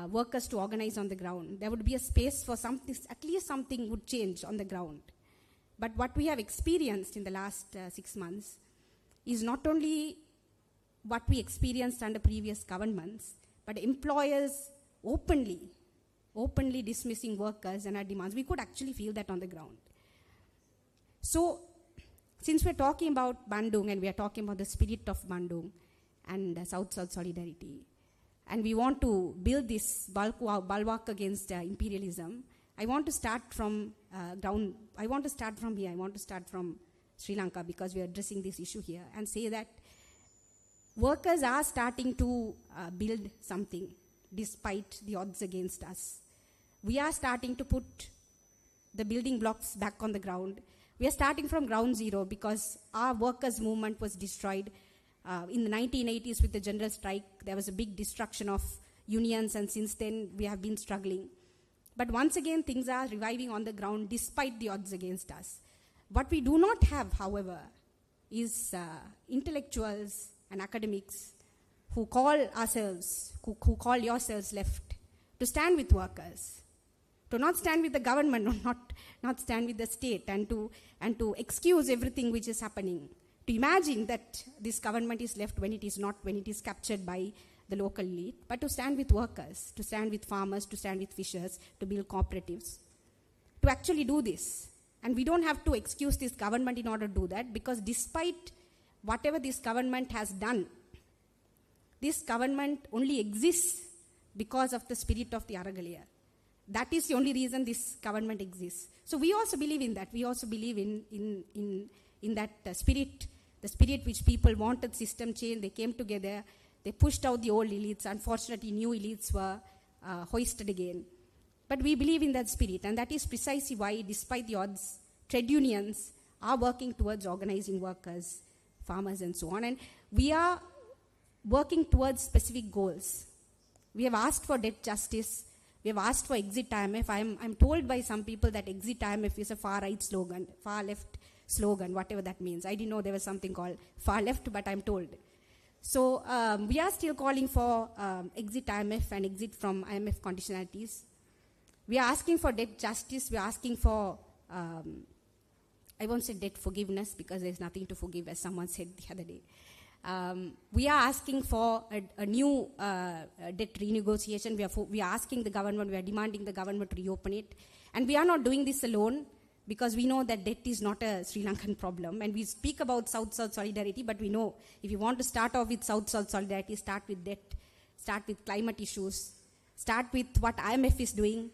workers to organize on the ground. There would be a space for something, at least something would change on the ground. But what we have experienced in the last 6 months is not only what we experienced under previous governments, but employers openly dismissing workers and our demands. We could actually feel that on the ground. So, since we're talking about Bandung and we are talking about the spirit of Bandung and South-South solidarity, and we want to build this bulwark against imperialism, I want to start from ground. I want to start from here. I want to start from Sri Lanka, because we are addressing this issue here, and say that workers are starting to build something despite the odds against us. We are starting to put the building blocks back on the ground. We are starting from ground zero because our workers' movement was destroyed. In the 1980s with the general strike, there was a big destruction of unions, and since then we have been struggling. But once again, things are reviving on the ground despite the odds against us. What we do not have, however, is intellectuals and academics who call yourselves left, to stand with workers, to not stand with the government, or not stand with the state, and to excuse everything which is happening, to imagine that this government is left when it is not, when it is captured by the local elite, but to stand with workers, to stand with farmers, to stand with fishers, to build cooperatives, to actually do this. And we don't have to excuse this government in order to do that, because despite whatever this government has done, this government only exists because of the spirit of the Aragalaya. That is the only reason this government exists. So we also believe in that. We also believe in that spirit, the spirit which people wanted system change. They came together. They pushed out the old elites. Unfortunately, new elites were hoisted again. But we believe in that spirit, and that is precisely why, despite the odds, trade unions are working towards organizing workers, farmers, and so on. And we are working towards specific goals. We have asked for debt justice. We have asked for exit IMF. I'm told by some people that exit IMF is a far-right slogan, far-left slogan, whatever that means. I didn't know there was something called far-left, but I'm told. So we are still calling for exit IMF and exit from IMF conditionalities. We are asking for debt justice. We are asking for, I won't say debt forgiveness because there's nothing to forgive, as someone said the other day. We are asking for a new debt renegotiation. We are asking the government, we are demanding the government to reopen it. And we are not doing this alone because we know that debt is not a Sri Lankan problem. And we speak about South-South solidarity, but we know if you want to start off with South-South solidarity, start with debt, start with climate issues, start with what IMF is doing.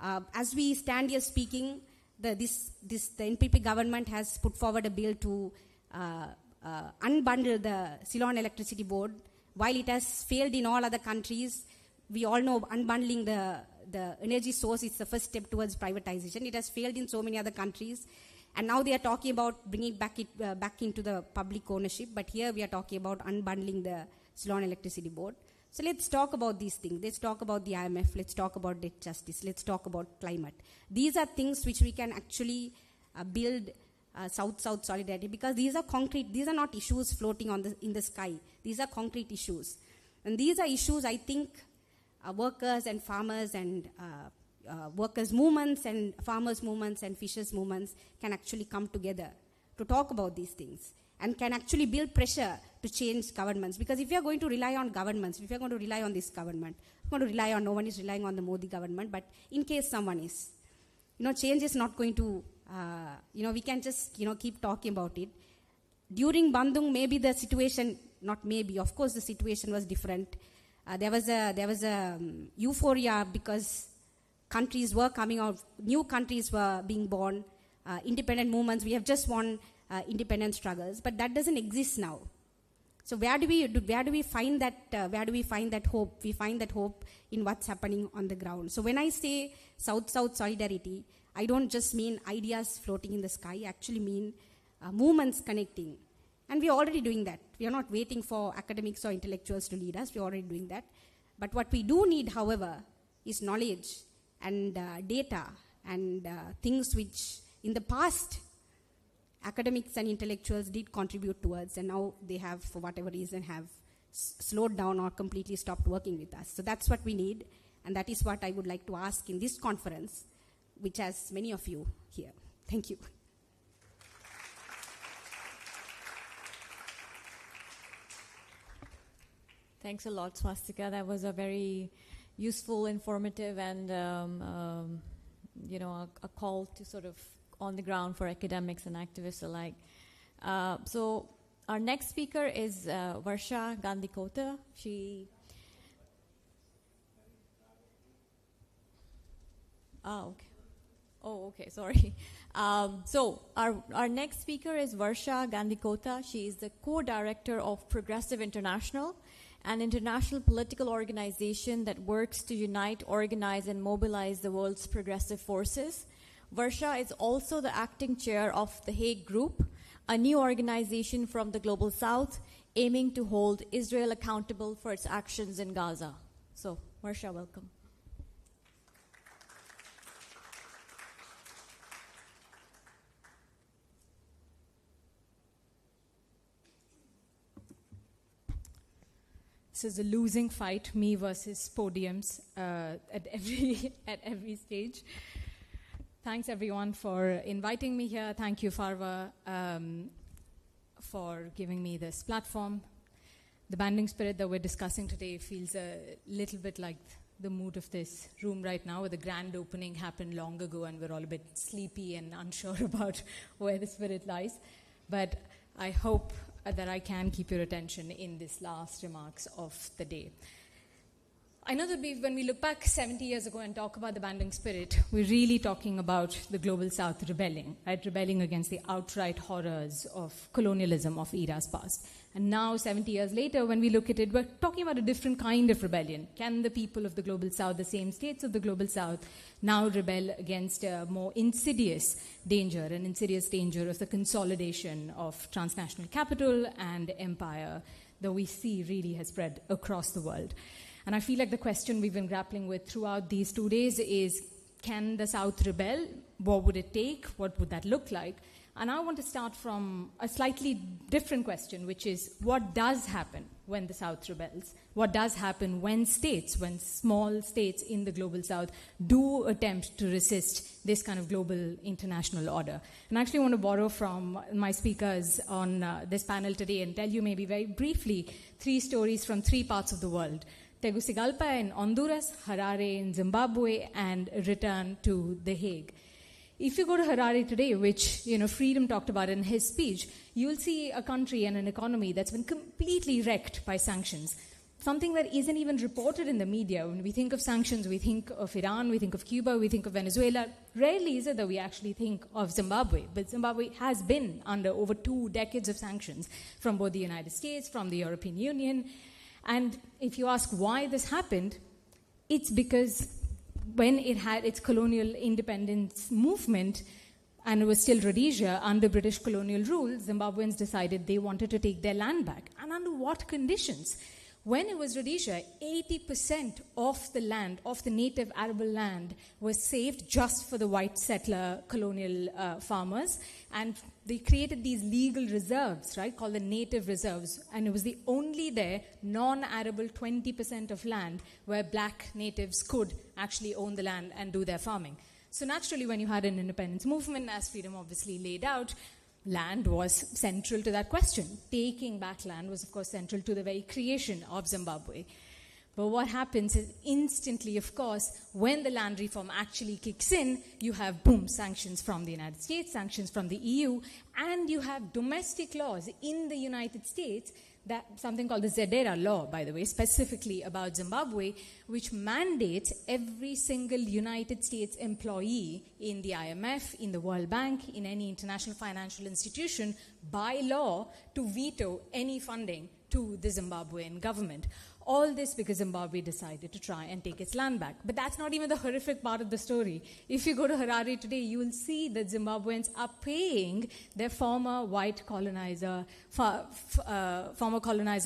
As we stand here speaking, the NPP government has put forward a bill to unbundle the Ceylon Electricity Board. While it has failed in all other countries, we all know unbundling the energy source is the first step towards privatization. It has failed in so many other countries. And now they are talking about bringing back into the public ownership. But here we are talking about unbundling the Ceylon Electricity Board. So let's talk about these things. Let's talk about the IMF. Let's talk about debt justice. Let's talk about climate. These are things which we can actually build South-South solidarity, because these are concrete. These are not issues floating in the sky. These are concrete issues. And these are issues I think workers and farmers and workers' movements and farmers' movements and fishers' movements can actually come together to talk about these things and can actually build pressure to change governments. Because if you are going to rely on governments, if you are going to rely on this government, we're going to rely on, no one is relying on the Modi government, but in case someone is, change is not going to, we can just, keep talking about it. During Bandung, maybe the situation, not maybe, of course the situation was different. There was a euphoria because countries were coming out, new countries were being born, independent movements. We have just won independence struggles, but that doesn't exist now. So where do we find that hope? We find that hope in what's happening on the ground. So when I say South-South solidarity, I don't just mean ideas floating in the sky. I actually mean movements connecting. And we're already doing that. We are not waiting for academics or intellectuals to lead us. We're already doing that. But what we do need, however, is knowledge and data and things which in the past academics and intellectuals did contribute towards, and now they have, for whatever reason, have slowed down or completely stopped working with us. So that's what we need, and that is what I would like to ask in this conference, which has many of you here. Thank you.
Thanks a lot, Swastika. That was a very useful, informative, and a call to sort of on the ground for academics and activists alike. So our next speaker is 𝒔𝒆𝒂𝒓𝒔 𝑨𝒇𝒕𝒆𝒓. Okay, sorry. So our next speaker is 𝒔𝒆𝒂𝒓𝒔 𝑨𝒇𝒕𝒆𝒓. She is the co-director of Progressive International, an international political organization that works to unite, organize, and mobilize the world's progressive forces. 𝒔𝒆𝒂𝒓𝒔 is also the acting chair of the Hague Group, a new organization from the Global South aiming to hold Israel accountable for its actions in Gaza. So, 𝒔𝒆𝒂𝒓𝒔, welcome.
This is a losing fight, me versus podiums at every stage. Thanks everyone for inviting me here. Thank you, Farwa, for giving me this platform. The banding spirit that we're discussing today feels a little bit like the mood of this room right now, where the grand opening happened long ago and we're all a bit sleepy and unsure about where the spirit lies. But I hope that I can keep your attention in this last remarks of the day. I know that when we look back 70 years ago and talk about the banding spirit, we're really talking about the Global South rebelling, right? Rebelling against the outright horrors of colonialism of eras past. And now, 70 years later, when we look at it, we're talking about a different kind of rebellion. Can the people of the Global South, the same states of the Global South, now rebel against a more insidious danger, an insidious danger of the consolidation of transnational capital and empire that we see really has spread across the world? And I feel like the question we've been grappling with throughout these 2 days is, can the South rebel? What would it take? What would that look like? And I want to start from a slightly different question, which is, what does happen when the South rebels? What does happen when small states in the global South do attempt to resist this kind of global international order? And I actually want to borrow from my speakers on this panel today and tell you maybe very briefly 3 stories from 3 parts of the world. Tegucigalpa in Honduras, Harare in Zimbabwe, and return to The Hague. If you go to Harare today, which Freedom talked about in his speech, you'll see a country and an economy that's been completely wrecked by sanctions. Something that isn't even reported in the media. When we think of sanctions, we think of Iran, we think of Cuba, we think of Venezuela. Rarely is it that we actually think of Zimbabwe. But Zimbabwe has been under over 2 decades of sanctions from both the United States, from the European Union. And if you ask why this happened, it's because when it had its colonial independence movement, and it was still Rhodesia under British colonial rule, Zimbabweans decided they wanted to take their land back. And under what conditions? When it was Rhodesia, 80% of the land, of the native arable land, was saved just for the white settler colonial farmers. And they created these legal reserves, right, called the native reserves. And it was the only non-arable 20% of land where black natives could actually own the land and do their farming. So naturally, when you had an independence movement, as Freedom obviously laid out, land was central to that question. Taking back land was, of course, central to the very creation of Zimbabwe. But what happens is instantly, of course, when the land reform actually kicks in, you have, boom, sanctions from the United States, sanctions from the EU, and you have domestic laws in the United States, that something called the ZEDERA law, by the way, specifically about Zimbabwe, which mandates every single United States employee in the IMF, in the World Bank, in any international financial institution, by law, to veto any funding to the Zimbabwean government. All this because Zimbabwe decided to try and take its land back. But that's not even the horrific part of the story. If you go to Harare today, you will see that Zimbabweans are paying their former colonizer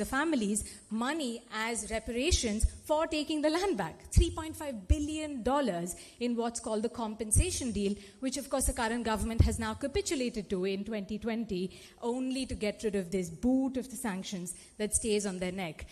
families money as reparations for taking the land back. $3.5 billion in what's called the compensation deal, which of course the current government has now capitulated to in 2020, only to get rid of this boot of the sanctions that stays on their neck.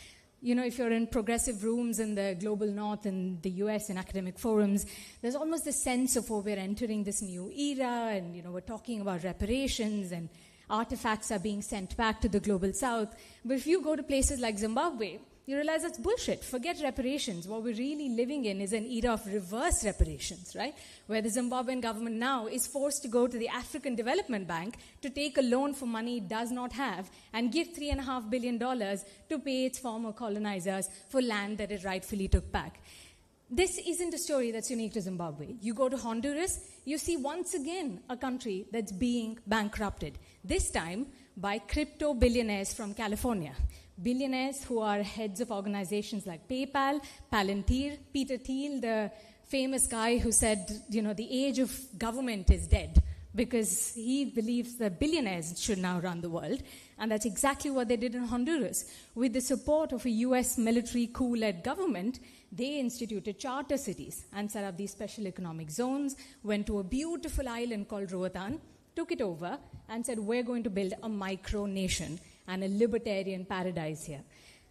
If you're in progressive rooms in the global north in the US in academic forums, there's almost this sense of, we're entering this new era and, we're talking about reparations and artifacts are being sent back to the global south. But if you go to places like Zimbabwe, you realize that's bullshit. Forget reparations. What we're really living in is an era of reverse reparations, right? Where the Zimbabwean government now is forced to go to the African Development Bank to take a loan for money it does not have and give $3.5 billion to pay its former colonizers for land that it rightfully took back. This isn't a story that's unique to Zimbabwe. You go to Honduras, you see once again a country that's being bankrupted. This time by crypto billionaires from California. Billionaires who are heads of organizations like PayPal, Palantir, Peter Thiel, the famous guy who said, the age of government is dead because he believes that billionaires should now run the world. And that's exactly what they did in Honduras. With the support of a US military coup-led government, they instituted charter cities and set up these special economic zones, went to a beautiful island called Roatan, took it over, and said, we're going to build a micro-nation and a libertarian paradise here.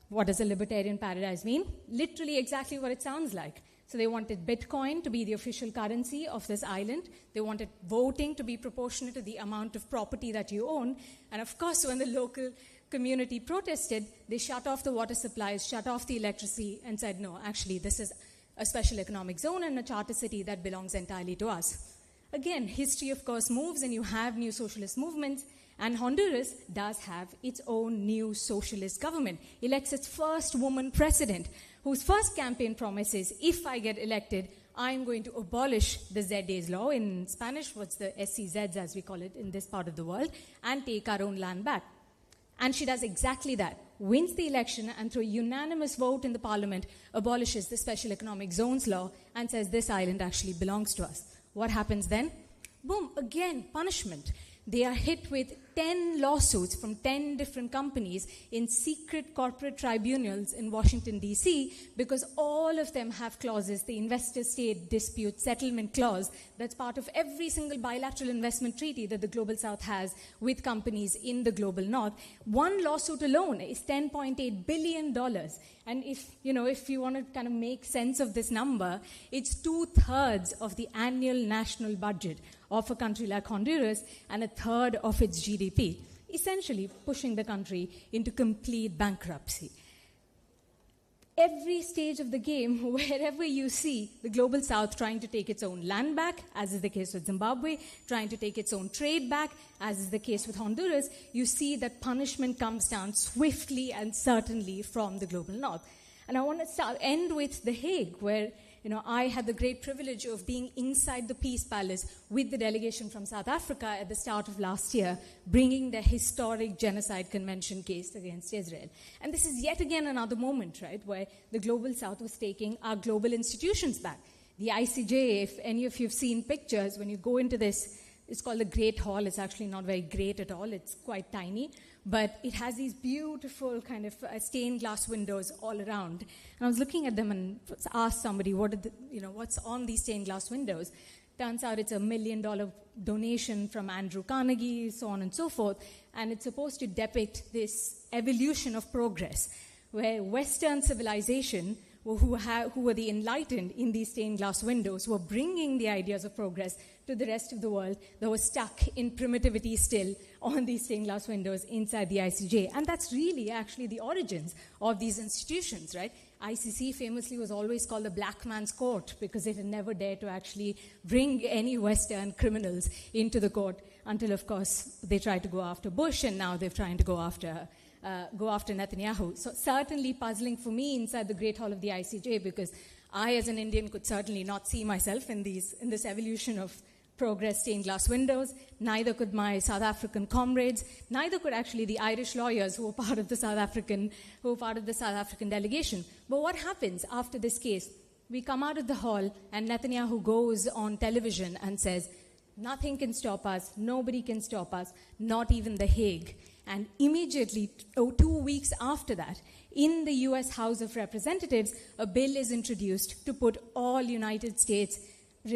What does a libertarian paradise mean? Literally exactly what it sounds like. So they wanted Bitcoin to be the official currency of this island. They wanted voting to be proportionate to the amount of property that you own. And of course, when the local community protested, they shut off the water supplies, shut off the electricity, and said, no, actually, this is a special economic zone and a charter city that belongs entirely to us. Again, history, of course, moves, and you have new socialist movements. And Honduras does have its own new socialist government, elects its first woman president, whose first campaign promise is, if I get elected, I'm going to abolish the ZDA's law, in Spanish, what's the SCZs as we call it in this part of the world, and take our own land back. And she does exactly that, wins the election, and through a unanimous vote in the parliament, abolishes the special economic zones law and says this island actually belongs to us. What happens then? Boom, again, punishment. They are hit with 10 lawsuits from 10 different companies in secret corporate tribunals in Washington, D.C., because all of them have clauses, the investor-state dispute settlement clause, that's part of every single bilateral investment treaty that the Global South has with companies in the Global North. One lawsuit alone is $10.8 billion. And if you want to kind of make sense of this number, it's 2/3 of the annual national budget of a country like Honduras and 1/3 of its GDP, essentially pushing the country into complete bankruptcy. Every stage of the game, wherever you see the Global South trying to take its own land back, as is the case with Zimbabwe, trying to take its own trade back, as is the case with Honduras, you see that punishment comes down swiftly and certainly from the Global North. And I want to end with The Hague, where I had the great privilege of being inside the Peace Palace with the delegation from South Africa at the start of last year, bringing the historic Genocide Convention case against Israel. And this is yet again another moment, right, where the Global South was taking our global institutions back. The ICJ, if any of you have seen pictures, when you go into this, it's called the Great Hall. It's actually not very great at all. It's quite tiny. But it has these beautiful kind of stained glass windows all around. And I was looking at them and asked somebody, what's on these stained glass windows? Turns out it's $1 million donation from Andrew Carnegie, so on and so forth. And it's supposed to depict this evolution of progress, where Western civilization, who were the enlightened in these stained glass windows, were bringing the ideas of progress to the rest of the world that was stuck in primitivity still on these stained glass windows inside the ICJ. And that's really actually the origins of these institutions, right? ICC famously was always called the black man's court because it had never dared to actually bring any Western criminals into the court until, of course, they tried to go after Bush, and now they're trying to go after Netanyahu. So certainly puzzling for me inside the Great Hall of the ICJ, because I, as an Indian, could certainly not see myself in this evolution of progress stained glass windows. Neither could my South African comrades. Neither could actually the Irish lawyers who were part of the South African delegation. But what happens after this case? We come out of the hall, and Netanyahu goes on television and says, "Nothing can stop us. Nobody can stop us. Not even The Hague." And immediately, 2 weeks after that, in the US House of Representatives, a bill is introduced to put all United States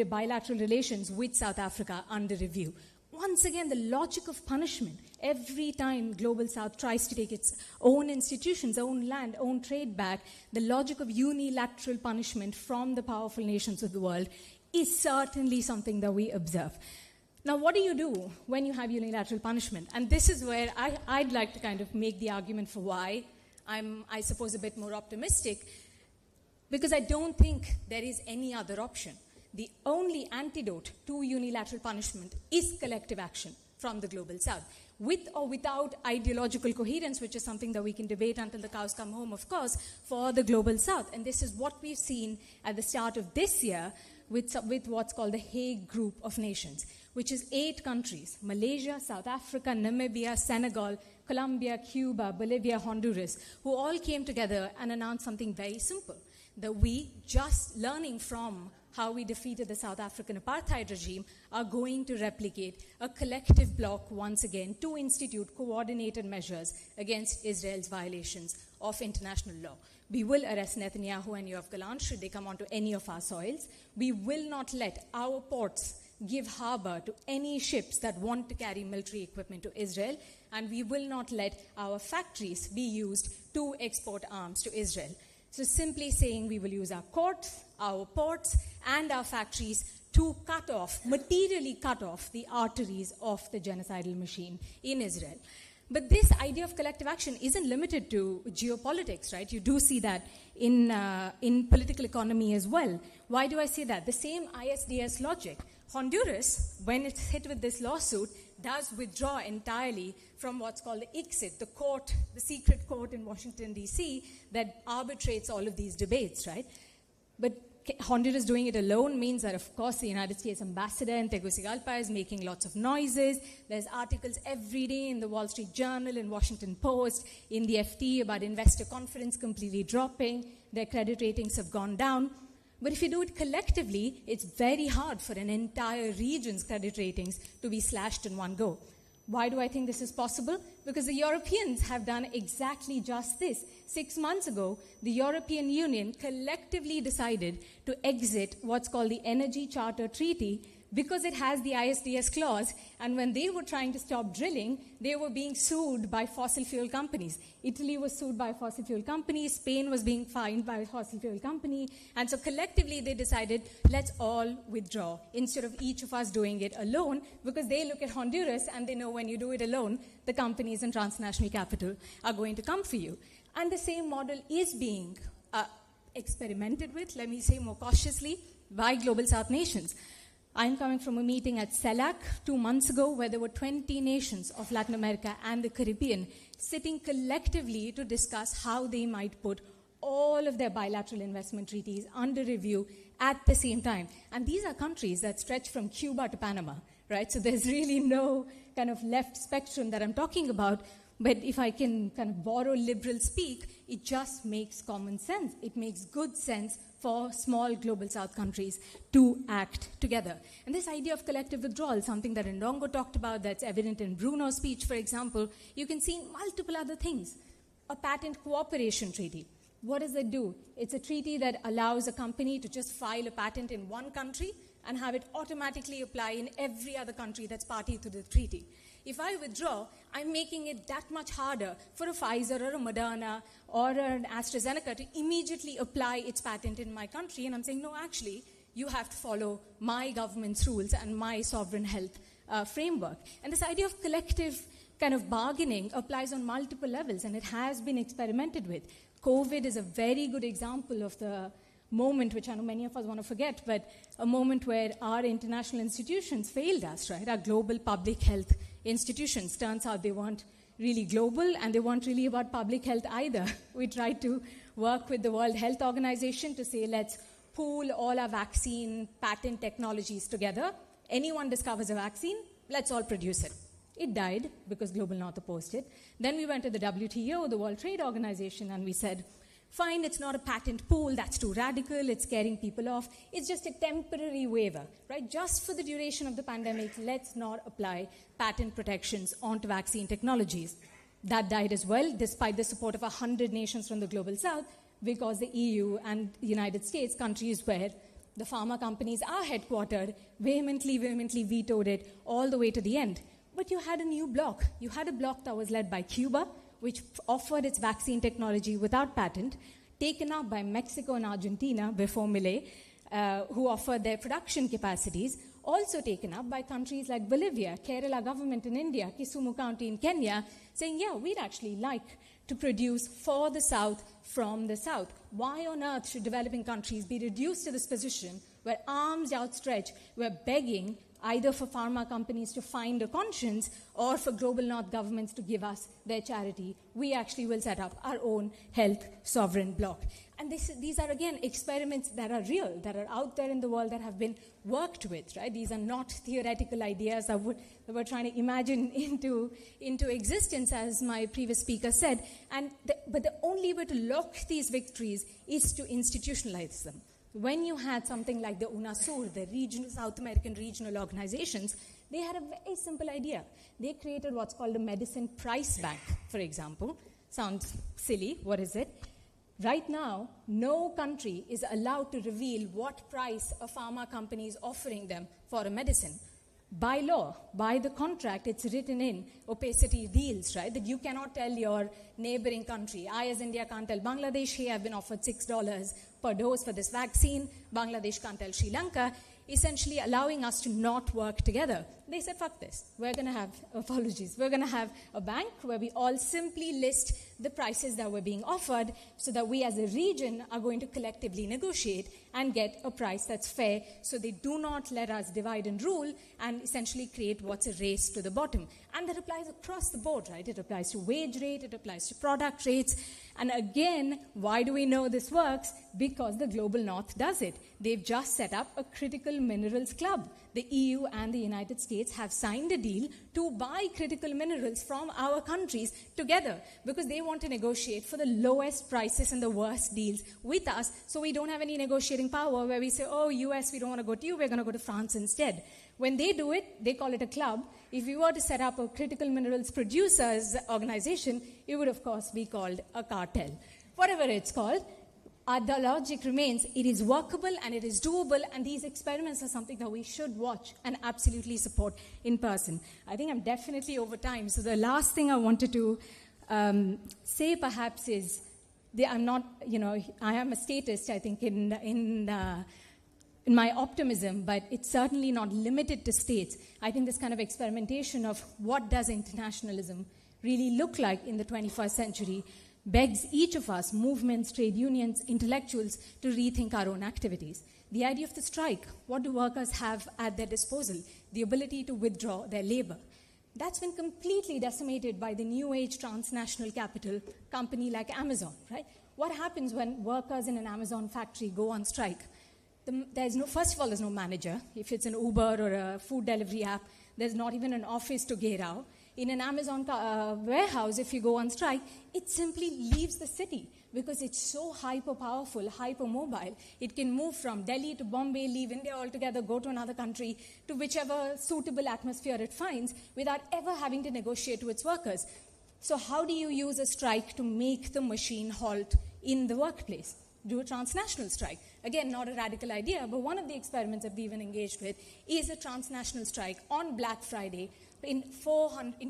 bilateral relations with South Africa under review. Once again, the logic of punishment. Every time Global South tries to take its own institutions, own land, own trade back, the logic of unilateral punishment from the powerful nations of the world is certainly something that we observe. Now, what do you do when you have unilateral punishment? And this is where I'd like to kind of make the argument for why I'm, I suppose, a bit more optimistic, because I don't think there is any other option. The only antidote to unilateral punishment is collective action from the Global South. With or without ideological coherence, which is something that we can debate until the cows come home, of course, for the Global South. And this is what we've seen at the start of this year with what's called the Hague Group of Nations, which is 8 countries: Malaysia, South Africa, Namibia, Senegal, Colombia, Cuba, Bolivia, Honduras, who all came together and announced something very simple, that we, just learning from how we defeated the South African apartheid regime, are going to replicate a collective bloc once again to institute coordinated measures against Israel's violations of international law. We will arrest Netanyahu and Yoav Gallant should they come onto any of our soils. We will not let our ports give harbor to any ships that want to carry military equipment to Israel, and we will not let our factories be used to export arms to Israel. So simply saying we will use our courts, our ports, and our factories to cut off, materially cut off the arteries of the genocidal machine in Israel. But this idea of collective action isn't limited to geopolitics, right? You do see that in political economy as well. Why do I say that? The same ISDS logic. Honduras, when it's hit with this lawsuit, does withdraw entirely from what's called the ICSID, the court, the secret court in Washington, D.C., that arbitrates all of these debates, right? But Honduras doing it alone means that, of course, the United States ambassador in Tegucigalpa is making lots of noises. There's articles every day in the Wall Street Journal, in Washington Post, in the FT about investor confidence completely dropping. Their credit ratings have gone down. But if you do it collectively, it's very hard for an entire region's credit ratings to be slashed in one go. Why do I think this is possible? Because the Europeans have done exactly just this. 6 months ago, the European Union collectively decided to exit what's called the Energy Charter Treaty because it has the ISDS clause, and when they were trying to stop drilling, they were being sued by fossil fuel companies. Italy was sued by a fossil fuel company, Spain was being fined by a fossil fuel company, and so collectively they decided, let's all withdraw, instead of each of us doing it alone, because they look at Honduras and they know when you do it alone, the companies in transnational capital are going to come for you. And the same model is being experimented with, let me say more cautiously, by Global South nations. I'm coming from a meeting at CELAC 2 months ago where there were 20 nations of Latin America and the Caribbean sitting collectively to discuss how they might put all of their bilateral investment treaties under review at the same time. And these are countries that stretch from Cuba to Panama, right? So there's really no kind of left spectrum that I'm talking about. But if I can kind of borrow liberal speak, it just makes common sense. It makes good sense for small global south countries to act together. And this idea of collective withdrawal, something that Ndongo talked about, that's evident in Bruno's speech, for example, you can see in multiple other things. A patent cooperation treaty. What does it do? It's a treaty that allows a company to just file a patent in one country and have it automatically apply in every other country that's party to the treaty. If I withdraw, I'm making it that much harder for a Pfizer or a Moderna or an AstraZeneca to immediately apply its patent in my country. And I'm saying, no, actually, you have to follow my government's rules and my sovereign health framework. And this idea of collective kind of bargaining applies on multiple levels, and it has been experimented with. COVID is a very good example of the moment, which I know many of us want to forget, but a moment where our international institutions failed us, right? Our global public health institutions. Turns out they weren't really global, and they weren't really about public health either. We tried to work with the World Health Organization to say, let's pool all our vaccine patent technologies together. Anyone discovers a vaccine, let's all produce it. It died because Global North opposed it. Then we went to the WTO, the World Trade Organization, and we said, fine, it's not a patent pool, that's too radical, it's scaring people off. It's just a temporary waiver, right? Just for the duration of the pandemic, let's not apply patent protections onto vaccine technologies. That died as well, despite the support of 100 nations from the Global South, because the EU and the United States, countries where the pharma companies are headquartered, vehemently vetoed it all the way to the end. But you had a new bloc. You had a bloc that was led by Cuba, which offered its vaccine technology without patent, taken up by Mexico and Argentina before Milei, who offered their production capacities, also taken up by countries like Bolivia, Kerala government in India, Kisumu County in Kenya, saying, yeah, we'd actually like to produce for the South from the South. Why on earth should developing countries be reduced to this position where arms outstretched, we're begging either for pharma companies to find a conscience or for global north governments to give us their charity? We actually will set up our own health sovereign bloc. And these are, again, experiments that are real, that are out there in the world, that have been worked with, right? These are not theoretical ideas that we're trying to imagine into existence, as my previous speaker said. But the only way to lock these victories is to institutionalize them. When you had something like the UNASUR, the regional South American regional organizations, they had a very simple idea. They created what's called a medicine price bank, for example. Sounds silly. What is it? Right now, no country is allowed to reveal what price a pharma company is offering them for a medicine. By law, by the contract, it's written in opacity deals, right? That you cannot tell your neighboring country. I, as India, can't tell Bangladesh, hey, I've been offered $6 per dose for this vaccine. Bangladesh can't tell Sri Lanka, essentially allowing us to not work together. They said, fuck this. We're going to have, apologies, we're going to have a bank where we all simply list the prices that were being offered so that we as a region are going to collectively negotiate and get a price that's fair, so they do not let us divide and rule and essentially create what's a race to the bottom. And that applies across the board, right? It applies to wage rate, it applies to product rates. And again, why do we know this works? Because the Global North does it. They've just set up a critical minerals club. The EU and the United States have signed a deal to buy critical minerals from our countries together because they want to negotiate for the lowest prices and the worst deals with us, so we don't have any negotiating power where we say, oh, US, we don't want to go to you, we're going to go to France instead. When they do it, they call it a club. If we were to set up a critical minerals producers organization, it would, of course, be called a cartel. Whatever it's called, the logic remains, it is workable and it is doable, and these experiments are something that we should watch and absolutely support in person. I think I'm definitely over time, so the last thing I wanted to say perhaps is, I'm not, I am a statist, I think, in my optimism, but it's certainly not limited to states. I think this kind of experimentation of what does internationalism really look like in the 21st century begs each of us, movements, trade unions, intellectuals, to rethink our own activities. The idea of the strike, what do workers have at their disposal? The ability to withdraw their labor. That's been completely decimated by the new age transnational capital company like Amazon, right? What happens when workers in an Amazon factory go on strike? First of all, there's no manager. If it's an Uber or a food delivery app, there's not even an office to get out. In an Amazon warehouse, if you go on strike, it simply leaves the city because it's so hyper-powerful, hyper-mobile. It can move from Delhi to Bombay, leave India altogether, go to another country, to whichever suitable atmosphere it finds without ever having to negotiate with its workers. So how do you use a strike to make the machine halt in the workplace? Do a transnational strike. Again, not a radical idea, but one of the experiments that we've been engaged with is a transnational strike on Black Friday in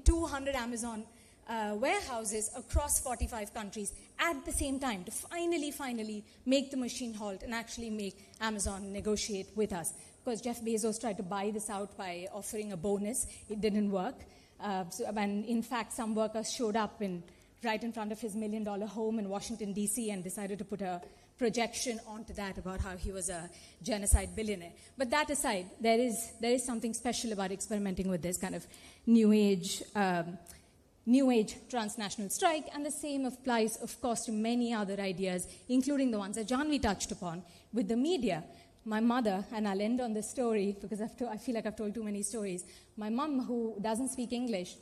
200 Amazon warehouses across 45 countries at the same time to finally make the machine halt and actually make Amazon negotiate with us. Because Jeff Bezos tried to buy this out by offering a bonus. It didn't work. And in fact, some workers showed up right in front of his $1 million home in Washington, D.C. and decided to put a projection onto that about how he was a genocide billionaire. But that aside, there is something special about experimenting with this kind of new age transnational strike, and the same applies, of course, to many other ideas, including the ones that Janvi touched upon with the media. My mother, and I'll end on this story because I feel like I've told too many stories. My mom, who doesn't speak English,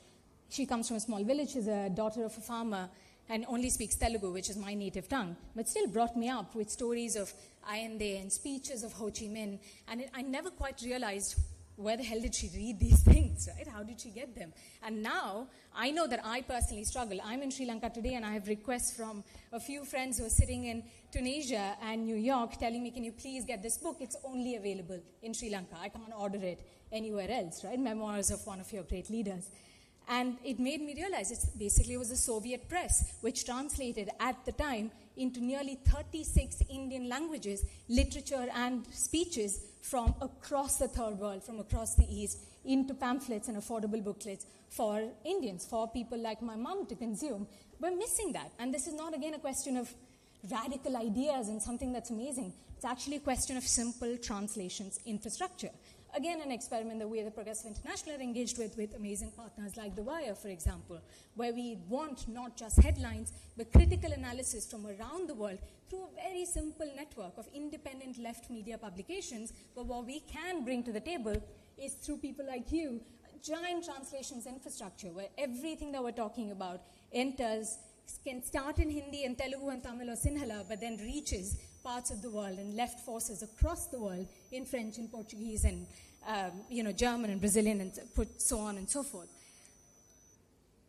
she comes from a small village, she's a daughter of a farmer, and only speaks Telugu, which is my native tongue, but still brought me up with stories of Ayande and speeches of Ho Chi Minh, and I never quite realized where the hell did she read these things, right? How did she get them? And now, I know that I personally struggle. I'm in Sri Lanka today, and I have requests from a few friends who are sitting in Tunisia and New York telling me, can you please get this book? It's only available in Sri Lanka. I can't order it anywhere else, right? Memoirs of one of your great leaders. And it made me realize it was the Soviet press, which translated at the time into nearly 36 Indian languages, literature and speeches from across the third world, from across the East, into pamphlets and affordable booklets for Indians, for people like my mom to consume. We're missing that. And this is not, again, a question of radical ideas and something that's amazing. It's actually a question of simple translations infrastructure. Again, an experiment that we at the Progressive International are engaged with amazing partners like The Wire, for example, where we want not just headlines, but critical analysis from around the world through a very simple network of independent left media publications. But what we can bring to the table is through people like you, a giant translations infrastructure where everything that we're talking about can start in Hindi and Telugu and Tamil or Sinhala, but then reaches parts of the world and left forces across the world in French and Portuguese and German and Brazilian and so on and so forth.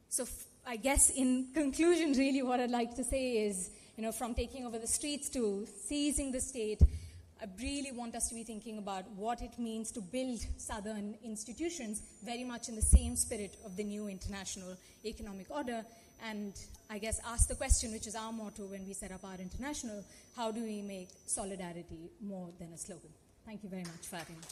So I guess in conclusion, really what I'd like to say is, from taking over the streets to seizing the state, I really want us to be thinking about what it means to build Southern institutions very much in the same spirit of the new international economic order, and I guess ask the question, which is our motto when we set up our international, how do we make solidarity more than a slogan? Thank you very much for having me.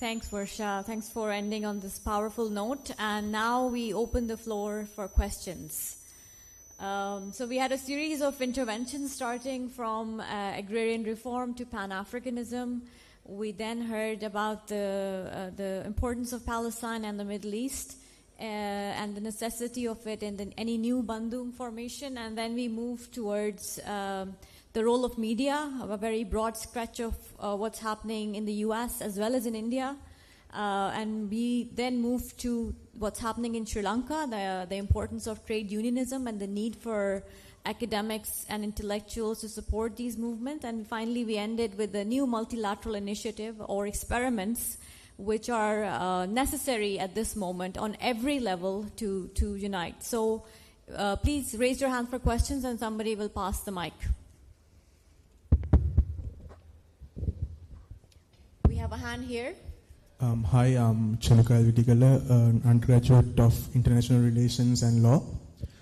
Thanks, Varsha. Thanks for ending on this powerful note. And now we open the floor for questions. So we had a series of interventions starting from agrarian reform to Pan-Africanism. We then heard about the importance of Palestine and the Middle East and the necessity of it in any new Bandung formation. And then we moved towards the role of media, a very broad sketch of what's happening in the US as well as in India. And we then moved to what's happening in Sri Lanka, the importance of trade unionism and the need for academics and intellectuals to support these movements. And finally, we ended with a new multilateral initiative or experiments which are necessary at this moment on every level to unite. So please raise your hand for questions and somebody will pass the mic. We have a hand here.
Hi, I'm 𝒂𝒂𝒓𝒔 an undergraduate of International Relations and Law.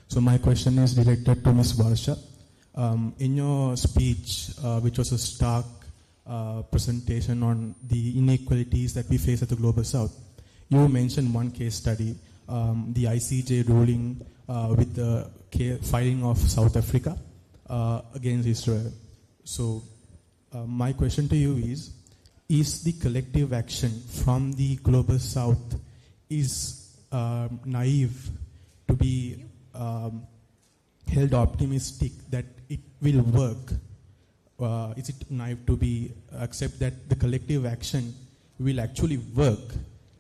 So my question is directed to Ms. Varsha. In your speech, which was a stark presentation on the inequalities that we face at the Global South, you mentioned one case study, the ICJ ruling with the filing of South Africa against Israel. So my question to you is the collective action from the Global South is naive to be held optimistic that it will work? Is it naive to be accept that the collective action will actually work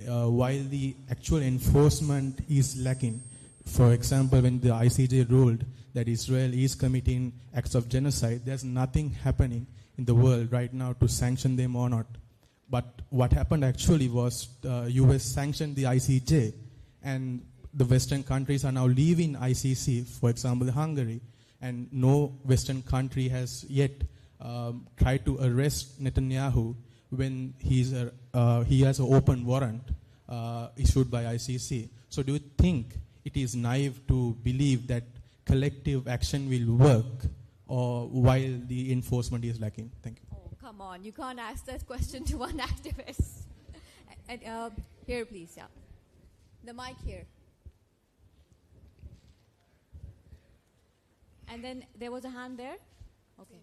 while the actual enforcement is lacking? For example, when the ICJ ruled that Israel is committing acts of genocide, there's nothing happening in the world right now to sanction them or not. But what happened actually was US sanctioned the ICJ, and the Western countries are now leaving ICC, for example, Hungary, and no Western country has yet tried to arrest Netanyahu when he has an open warrant issued by ICC. So do you think it is naive to believe that collective action will work or while the enforcement is lacking? Thank you.
Oh, come on. You can't ask that question to one activist. Here, please, yeah. The mic here. And then there was a hand there. Okay.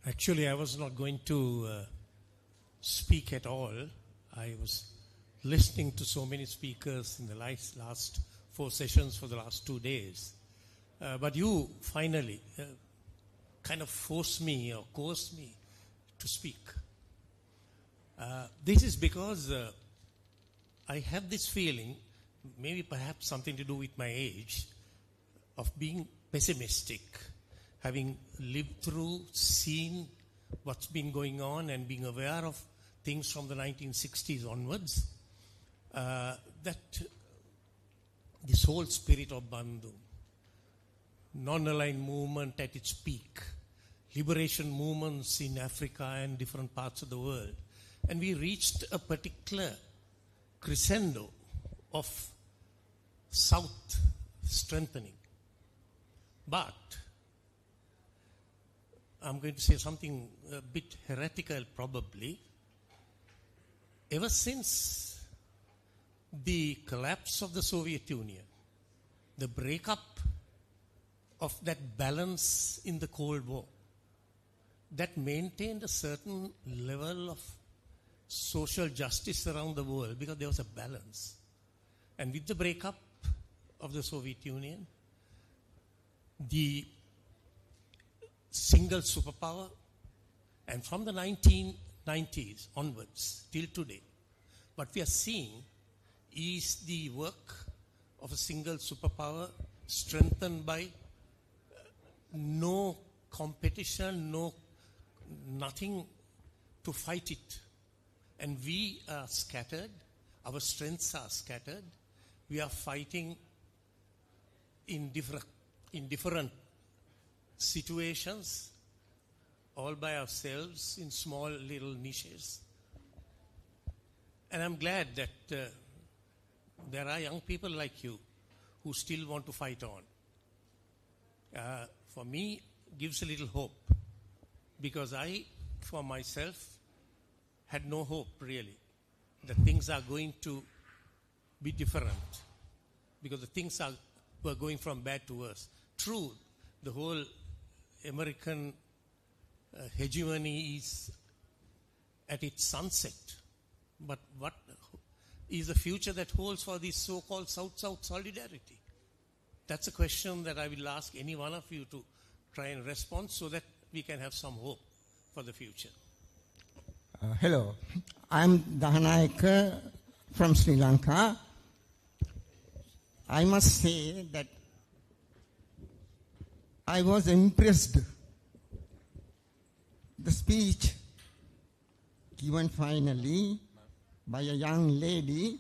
Actually, I was not going to speak at all. I was listening to so many speakers in the last 4 sessions for the last 2 days. But you finally kind of forced me or coerced me to speak. This is because I have this feeling, maybe perhaps something to do with my age, of being pessimistic, having lived through, seen what's been going on and being aware of things from the 1960s onwards, that this whole spirit of Bandung, non-aligned movement at its peak, liberation movements in Africa and different parts of the world, and we reached a particular crescendo of South strengthening. But I'm going to say something a bit heretical probably. Ever since the collapse of the Soviet Union, the breakup of that balance in the Cold War, that maintained a certain level of social justice around the world because there was a balance. And with the breakup of the Soviet Union, the single superpower, and from the 1990s onwards till today, what we are seeing is the work of a single superpower strengthened by no competition, nothing to fight it. And we are scattered, our strengths are scattered, we are fighting in different situations, all by ourselves in small little niches. And I'm glad that there are young people like you who still want to fight on. For me, gives a little hope, because I, for myself, had no hope really that things are going to be different, because the things were going from bad to worse. True, the whole American hegemony is at its sunset, but what is the future that holds for this so-called South-South solidarity? That's a question that I will ask any one of you to try and respond so that we can have some hope for the future.
Hello, I'm Dahanayaka from Sri Lanka. I must say that I was impressed. The speech given finally by a young lady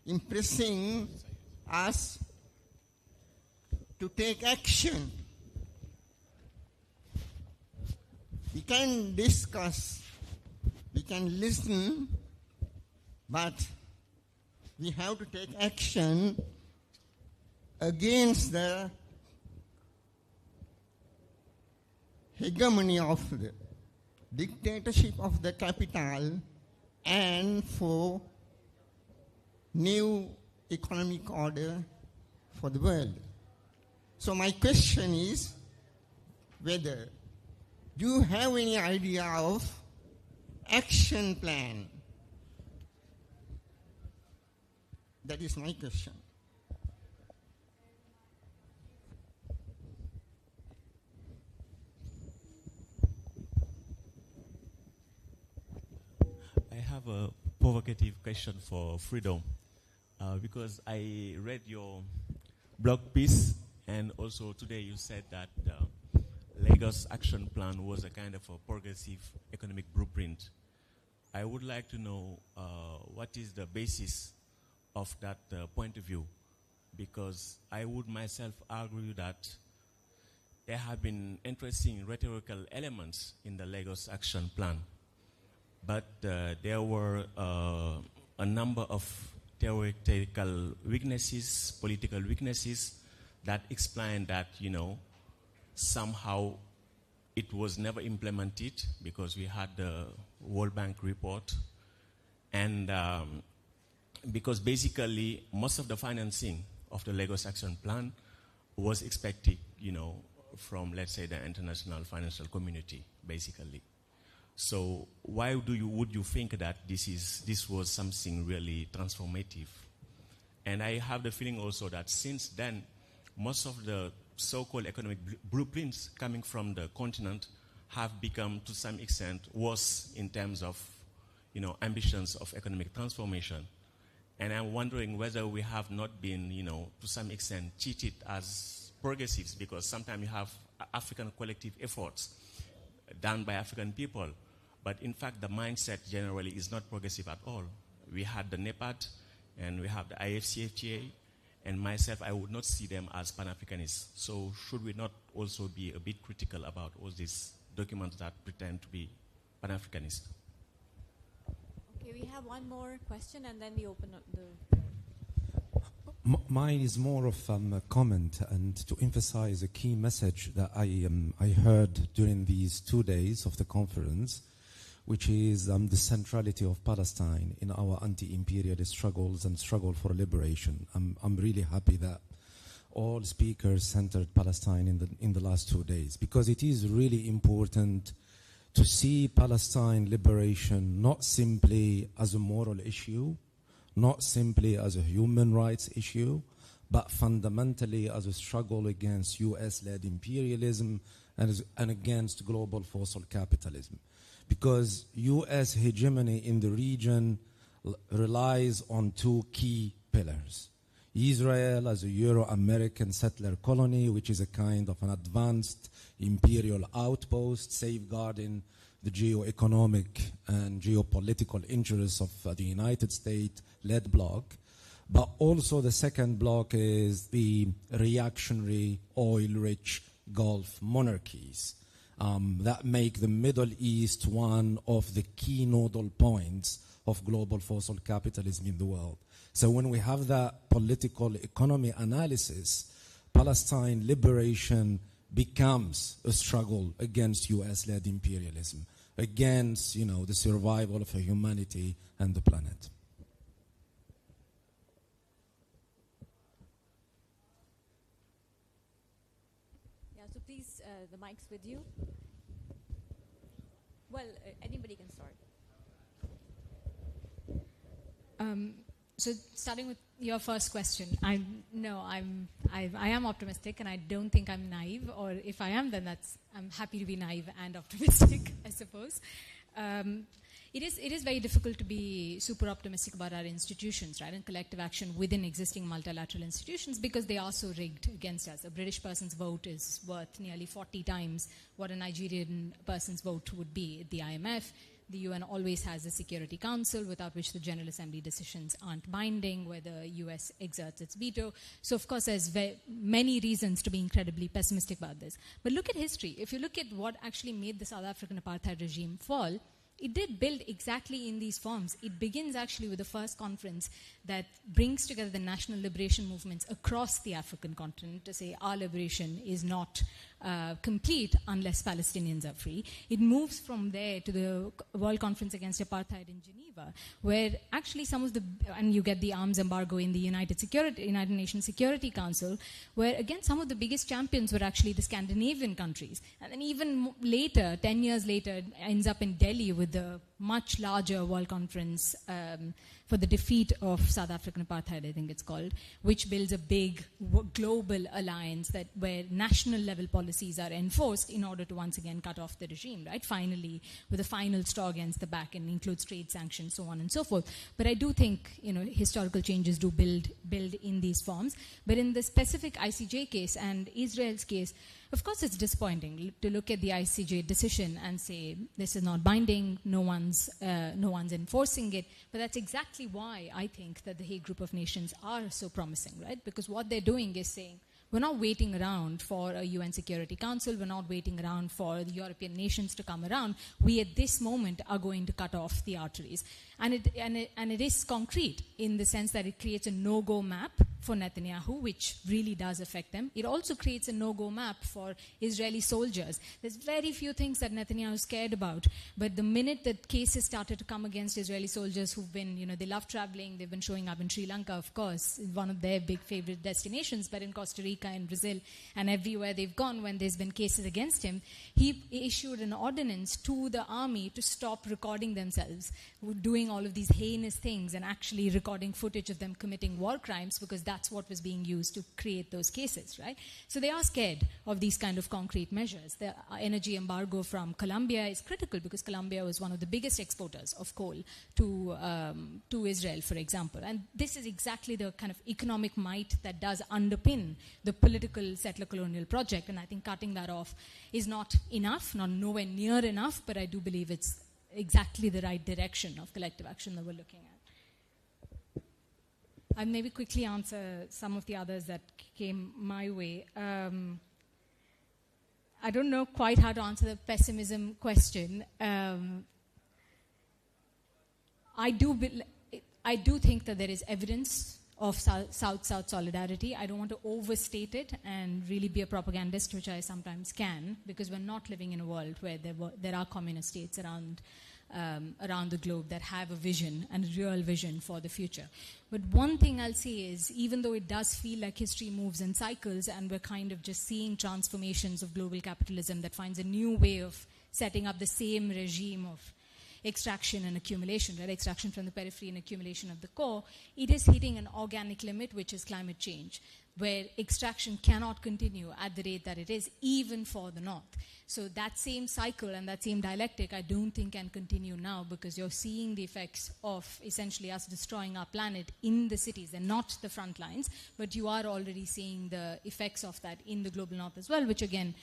impressing us to take action. We can discuss, we can listen, but we have to take action against the hegemony of the dictatorship of the capital and for new economic order for the world. So my question is whether you have any idea of action plan? That is my question.
I have a provocative question for Freedom, because I read your blog piece, and also today you said that Lagos Action Plan was a kind of a progressive economic blueprint. I would like to know what is the basis of that point of view, because I would myself argue that there have been interesting rhetorical elements in the Lagos Action Plan, but there were a number of theoretical weaknesses, political weaknesses, that explain that, somehow it was never implemented because we had the World Bank report, and because basically most of the financing of the Lagos Action Plan was expected, from, let's say, the international financial community, basically. So why would you think that this was something really transformative? And I have the feeling also that since then, most of the so-called economic blueprints coming from the continent have become, to some extent, worse in terms of, ambitions of economic transformation. And I'm wondering whether we have not been, to some extent, cheated as progressives, because sometimes you have African collective efforts done by African people, but in fact the mindset generally is not progressive at all. We had the NEPAD, and we have the IFCFTA, and myself, I would not see them as Pan-Africanists. So should we not also be a bit critical about all these documents that pretend to be Pan-Africanist?
Okay, we have one more question, and then we open up the...
Mine is more of a comment, and to emphasize a key message that I heard during these 2 days of the conference, which is the centrality of Palestine in our anti-imperialist struggles and struggle for liberation. I'm really happy that all speakers centered Palestine in the last 2 days, because it is really important to see Palestine liberation not simply as a moral issue, not simply as a human rights issue, but fundamentally as a struggle against US-led imperialism and against global fossil capitalism. Because US hegemony in the region relies on two key pillars. Israel as a Euro-American settler colony, which is a kind of an advanced imperial outpost safeguarding the geo-economic and geopolitical interests of the United States-led bloc. But also the second bloc is the reactionary, oil-rich Gulf monarchies that make the Middle East one of the key nodal points of global fossil capitalism in the world. So when we have that political economy analysis, Palestine liberation becomes a struggle against US-led imperialism, against, the survival of humanity and the planet.
Yeah, so please, the mic's with you. Well, anybody can start.
So starting with your first question, I am optimistic, and I don't think I'm naive, or if I am, then I'm happy to be naive and optimistic, I suppose. It is very difficult to be super optimistic about our institutions, right, and collective action within existing multilateral institutions because they are so rigged against us. A British person's vote is worth nearly 40 times what a Nigerian person's vote would be at the IMF. The UN always has a Security Council without which the General Assembly decisions aren't binding, where the US exerts its veto. So, of course, there's many reasons to be incredibly pessimistic about this. But look at history. If you look at what actually made the South African apartheid regime fall, it did build exactly in these forms. It begins actually with the first conference that brings together the national liberation movements across the African continent to say our liberation is not complete unless Palestinians are free. It moves from there to the World Conference Against Apartheid in Geneva, where actually some of the, and you get the arms embargo in the United Nations Security Council, where again some of the biggest champions were actually the Scandinavian countries. And then even later, 10 years later, it ends up in Delhi with the much larger World Conference for the defeat of South African apartheid, I think it's called, which builds a big global alliance where national level policies are enforced in order to once again cut off the regime, right? Finally, with a final straw against the back, and includes trade sanctions, so on and so forth. But I do think, historical changes do build in these forms. But in the specific ICJ case and Israel's case, of course, it's disappointing to look at the ICJ decision and say this is not binding, no one's enforcing it. But that's exactly why I think that the Hague Group of Nations are so promising, right? Because what they're doing is saying, we're not waiting around for a UN Security Council. We're not waiting around for the European nations to come around. We, at this moment, are going to cut off the arteries. And it is concrete in the sense that it creates a no-go map for Netanyahu, which really does affect them. It also creates a no-go map for Israeli soldiers. There's very few things that Netanyahu is scared about, but the minute that cases started to come against Israeli soldiers who've been, they love traveling, they've been showing up in Sri Lanka, of course, one of their big favorite destinations, but in Costa Rica and Brazil and everywhere they've gone when there's been cases against him, he issued an ordinance to the army to stop recording themselves doing all of these heinous things and actually recording footage of them committing war crimes, because that's what was being used to create those cases, right? So they are scared of these kind of concrete measures. The energy embargo from Colombia is critical because Colombia was one of the biggest exporters of coal to Israel, for example. And this is exactly the kind of economic might that does underpin the political settler colonial project. And I think cutting that off is not enough, not nowhere near enough, but I do believe it's exactly the right direction of collective action that we're looking at. I'll maybe quickly answer some of the others that came my way. I don't know quite how to answer the pessimism question. I do think that there is evidence of South-South solidarity. I don't want to overstate it and really be a propagandist, which I sometimes can, because we're not living in a world where there are communist states around the globe that have a vision and a real vision for the future. But one thing I'll say is, even though it does feel like history moves in cycles and we're kind of just seeing transformations of global capitalism that finds a new way of setting up the same regime of extraction and accumulation, right? Extraction from the periphery and accumulation of the core, it is hitting an organic limit, which is climate change, where extraction cannot continue at the rate that it is, even for the North. So that same cycle and that same dialectic, I don't think can continue now, because you're seeing the effects of essentially us destroying our planet in the cities. They're not the front lines, but you are already seeing the effects of that in the global North as well, which again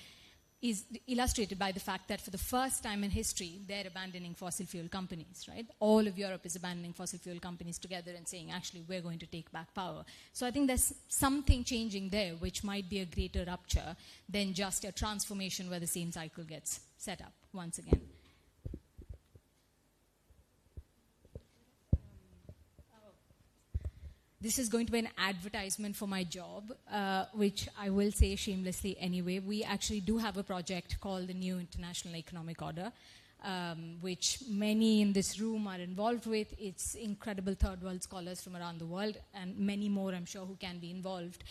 is illustrated by the fact that for the first time in history, they're abandoning fossil fuel companies, right? All of Europe is abandoning fossil fuel companies together and saying, actually, we're going to take back power. So I think there's something changing there, which might be a greater rupture than just a transformation where the same cycle gets set up once again. This is going to be an advertisement for my job, which I will say shamelessly anyway. We actually do have a project called the New International Economic Order, which many in this room are involved with. It's incredible third world scholars from around the world, and many more, I'm sure, who can be involved,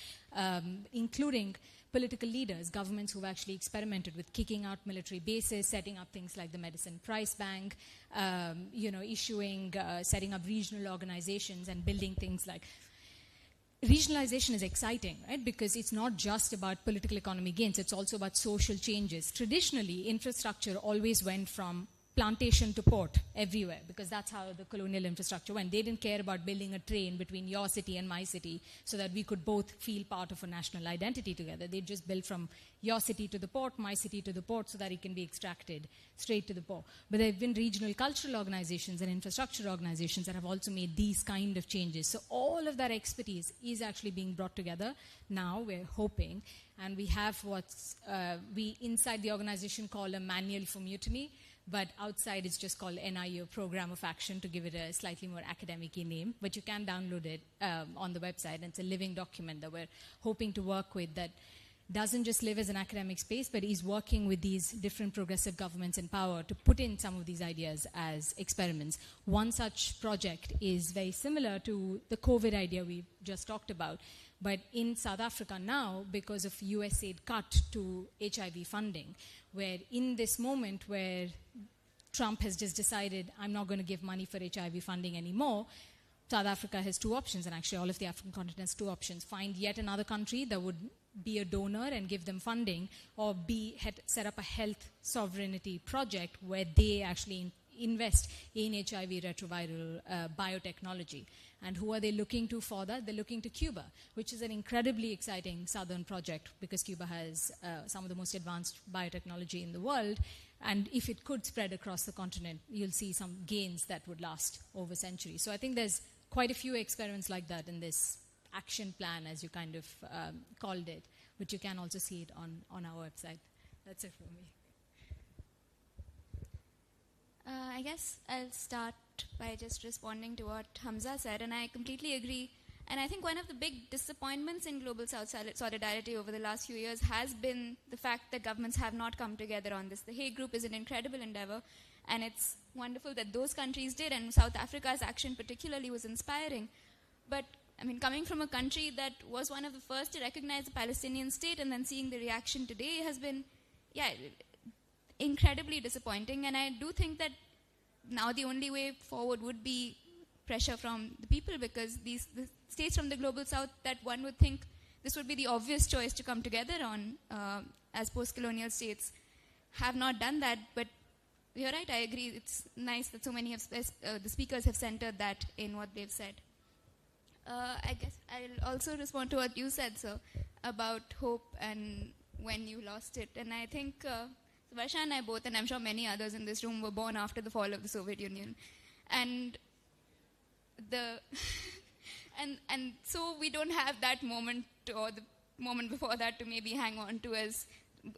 including political leaders, governments who've actually experimented with kicking out military bases, setting up things like the Medicine Price Bank, setting up regional organizations and building things like... Regionalization is exciting, right? Because it's not just about political economy gains, it's also about social changes. Traditionally, infrastructure always went from plantation to port everywhere, because that's how the colonial infrastructure went. They didn't care about building a train between your city and my city so that we could both feel part of a national identity together. They just built from your city to the port, my city to the port, so that it can be extracted straight to the port. But there have been regional cultural organizations and infrastructure organizations that have also made these kind of changes. So all of that expertise is actually being brought together now, we're hoping. And we have what's we inside the organization call a manual for mutiny, but outside it's just called NIO, Program of Action, to give it a slightly more academic-y name. But you can download it on the website, and it's a living document that we're hoping to work with that doesn't just live as an academic space, but is working with these different progressive governments in power to put in some of these ideas as experiments. One such project is very similar to the COVID idea we just talked about, but in South Africa now, because of USAID cut to HIV funding, where in this moment where Trump has just decided, I'm not going to give money for HIV funding anymore, South Africa has two options, and actually all of the African continent has two options. Find yet another country that would be a donor and give them funding, or set up a health sovereignty project where they actually invest in HIV retroviral biotechnology. And who are they looking to for that? They're looking to Cuba, which is an incredibly exciting southern project because Cuba has some of the most advanced biotechnology in the world. And if it could spread across the continent, you'll see some gains that would last over centuries. So I think there's quite a few experiments like that in this action plan, as you kind of called it, which you can also see it on our website. That's it for me.
I guess I'll start by just responding to what Hamza said, and I completely agree. And I think one of the big disappointments in global South solidarity over the last few years has been the fact that governments have not come together on this. The Hague Group is an incredible endeavor, and it's wonderful that those countries did, and South Africa's action particularly was inspiring. But, I mean, coming from a country that was one of the first to recognize the Palestinian state and then seeing the reaction today has been, incredibly disappointing. And I do think that now the only way forward would be pressure from the people, because the states from the global south that one would think this would be the obvious choice to come together on as post-colonial states have not done that. But you're right, I agree. It's nice that so many of the speakers have centered that in what they've said. I guess I'll also respond to what you said, sir, about hope and when you lost it. And I think Varsha and I both, and I'm sure many others in this room, were born after the fall of the Soviet Union. And and so we don't have that moment or the moment before that to maybe hang on to as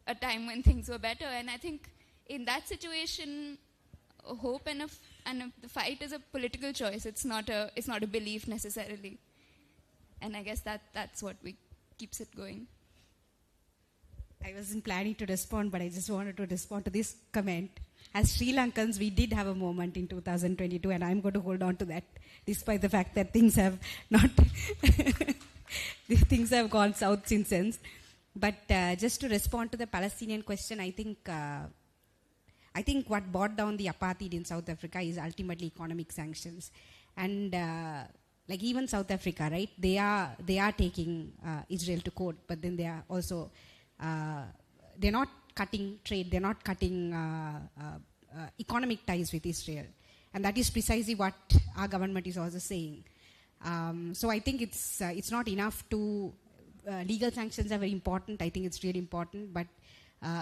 a time when things were better. And I think in that situation, hope and the fight is a political choice. It's not a belief necessarily. And I guess that's what keeps it going.
I wasn't planning to respond, but I just wanted to respond to this comment. As Sri Lankans, we did have a moment in 2022, and I'm going to hold on to that, despite the fact that things have not, things have gone south since then. But just to respond to the Palestinian question, I think what brought down the apartheid in South Africa is ultimately economic sanctions. And like even South Africa, right? They are taking Israel to court, but then they are also they're not cutting trade, they're not cutting economic ties with Israel. And that is precisely what our government is also saying. So I think it's not enough to, legal sanctions are very important, I think it's really important, but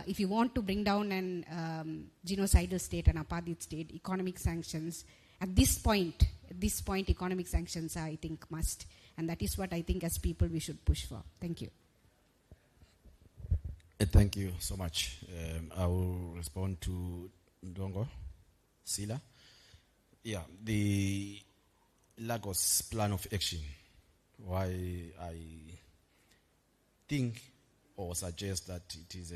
if you want to bring down an genocidal state, an apartheid state, economic sanctions, at this point, economic sanctions are, I think, must. And that is what I think as people we should push for. Thank you.
Thank you so much. I will respond to Ndongo Sila. Yeah, the Lagos plan of action. Why I think or suggest that it is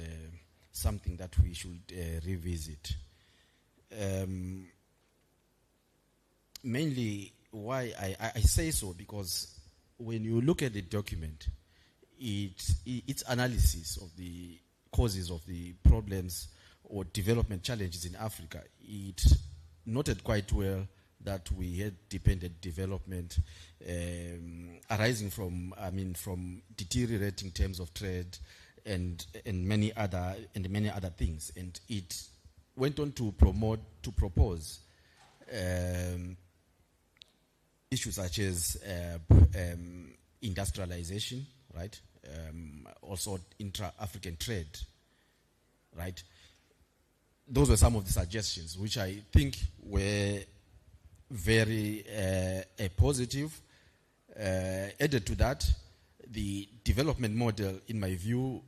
something that we should revisit. Mainly, why I say so, because when you look at the document, its analysis of the causes of the problems or development challenges in Africa, it noted quite well that we had dependent development arising from deteriorating terms of trade and many other things, and it went on to propose issues such as industrialization, right? Also intra-African trade, right? Those were some of the suggestions which I think were very positive. Added to that, the development model, in my view,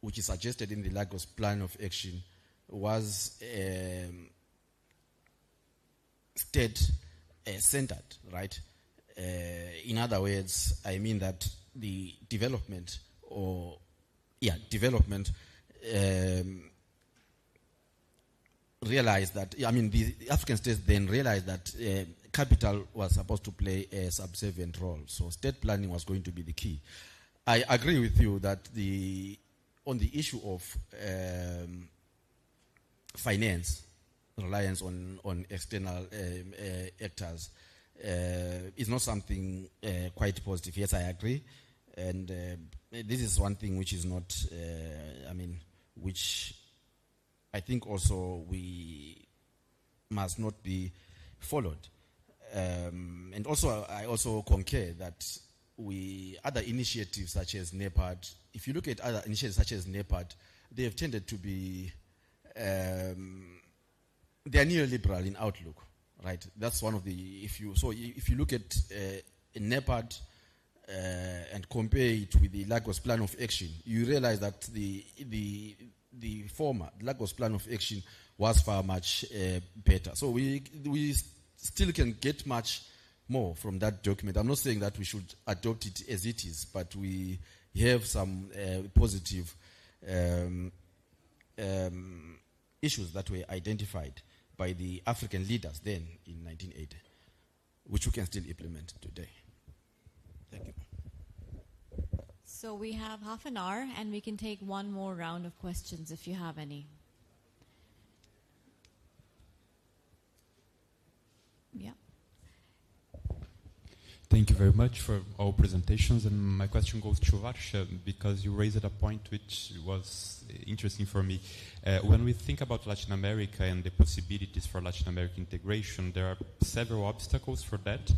which is suggested in the Lagos Plan of Action, was state-centered, right? In other words, I mean that the development realized that, the African states then realized that capital was supposed to play a subservient role. So state planning was going to be the key. I agree with you that on the issue of finance, reliance on external actors is not something quite positive. Yes, I agree. And this is one thing which is not, which I think also we must not be followed. And also, I also concur that other initiatives such as NEPAD, if you look at other initiatives such as NEPAD, they have tended to be, they are neoliberal in outlook, right? That's one of the, if you look at NEPAD and compare it with the Lagos Plan of Action, you realize that the former Lagos Plan of Action was far much better. So we still can get much more from that document. I'm not saying that we should adopt it as it is, but we have some positive issues that were identified by the African leaders then in 1980, which we can still implement today. Thank you.
So we have half an hour, and we can take one more round of questions if you have any. Yeah.
Thank you very much for all presentations, and my question goes to Varsha because you raised a point which was interesting for me. When we think about Latin America and the possibilities for Latin American integration, there are several obstacles for that.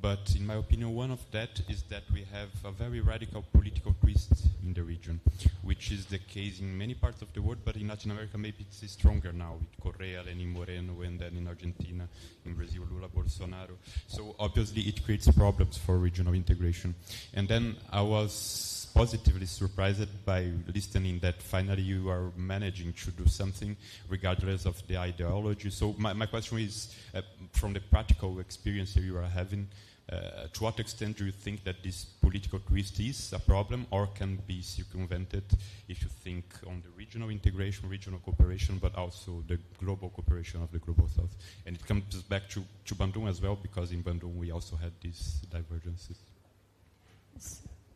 But in my opinion, one of that is that we have a very radical political twist in the region, which is the case in many parts of the world, but in Latin America maybe it's stronger now, with Correa, Lenin Moreno, and then in Argentina, in Brazil, Lula, Bolsonaro. So obviously it creates problems for regional integration. And then I was positively surprised by listening that finally you are managing to do something regardless of the ideology. So my question is, from the practical experience that you are having, to what extent do you think that this political twist is a problem or can be circumvented if you think on the regional integration, regional cooperation, but also the global cooperation of the Global South? And it comes back to Bandung as well, because in Bandung we also had these divergences.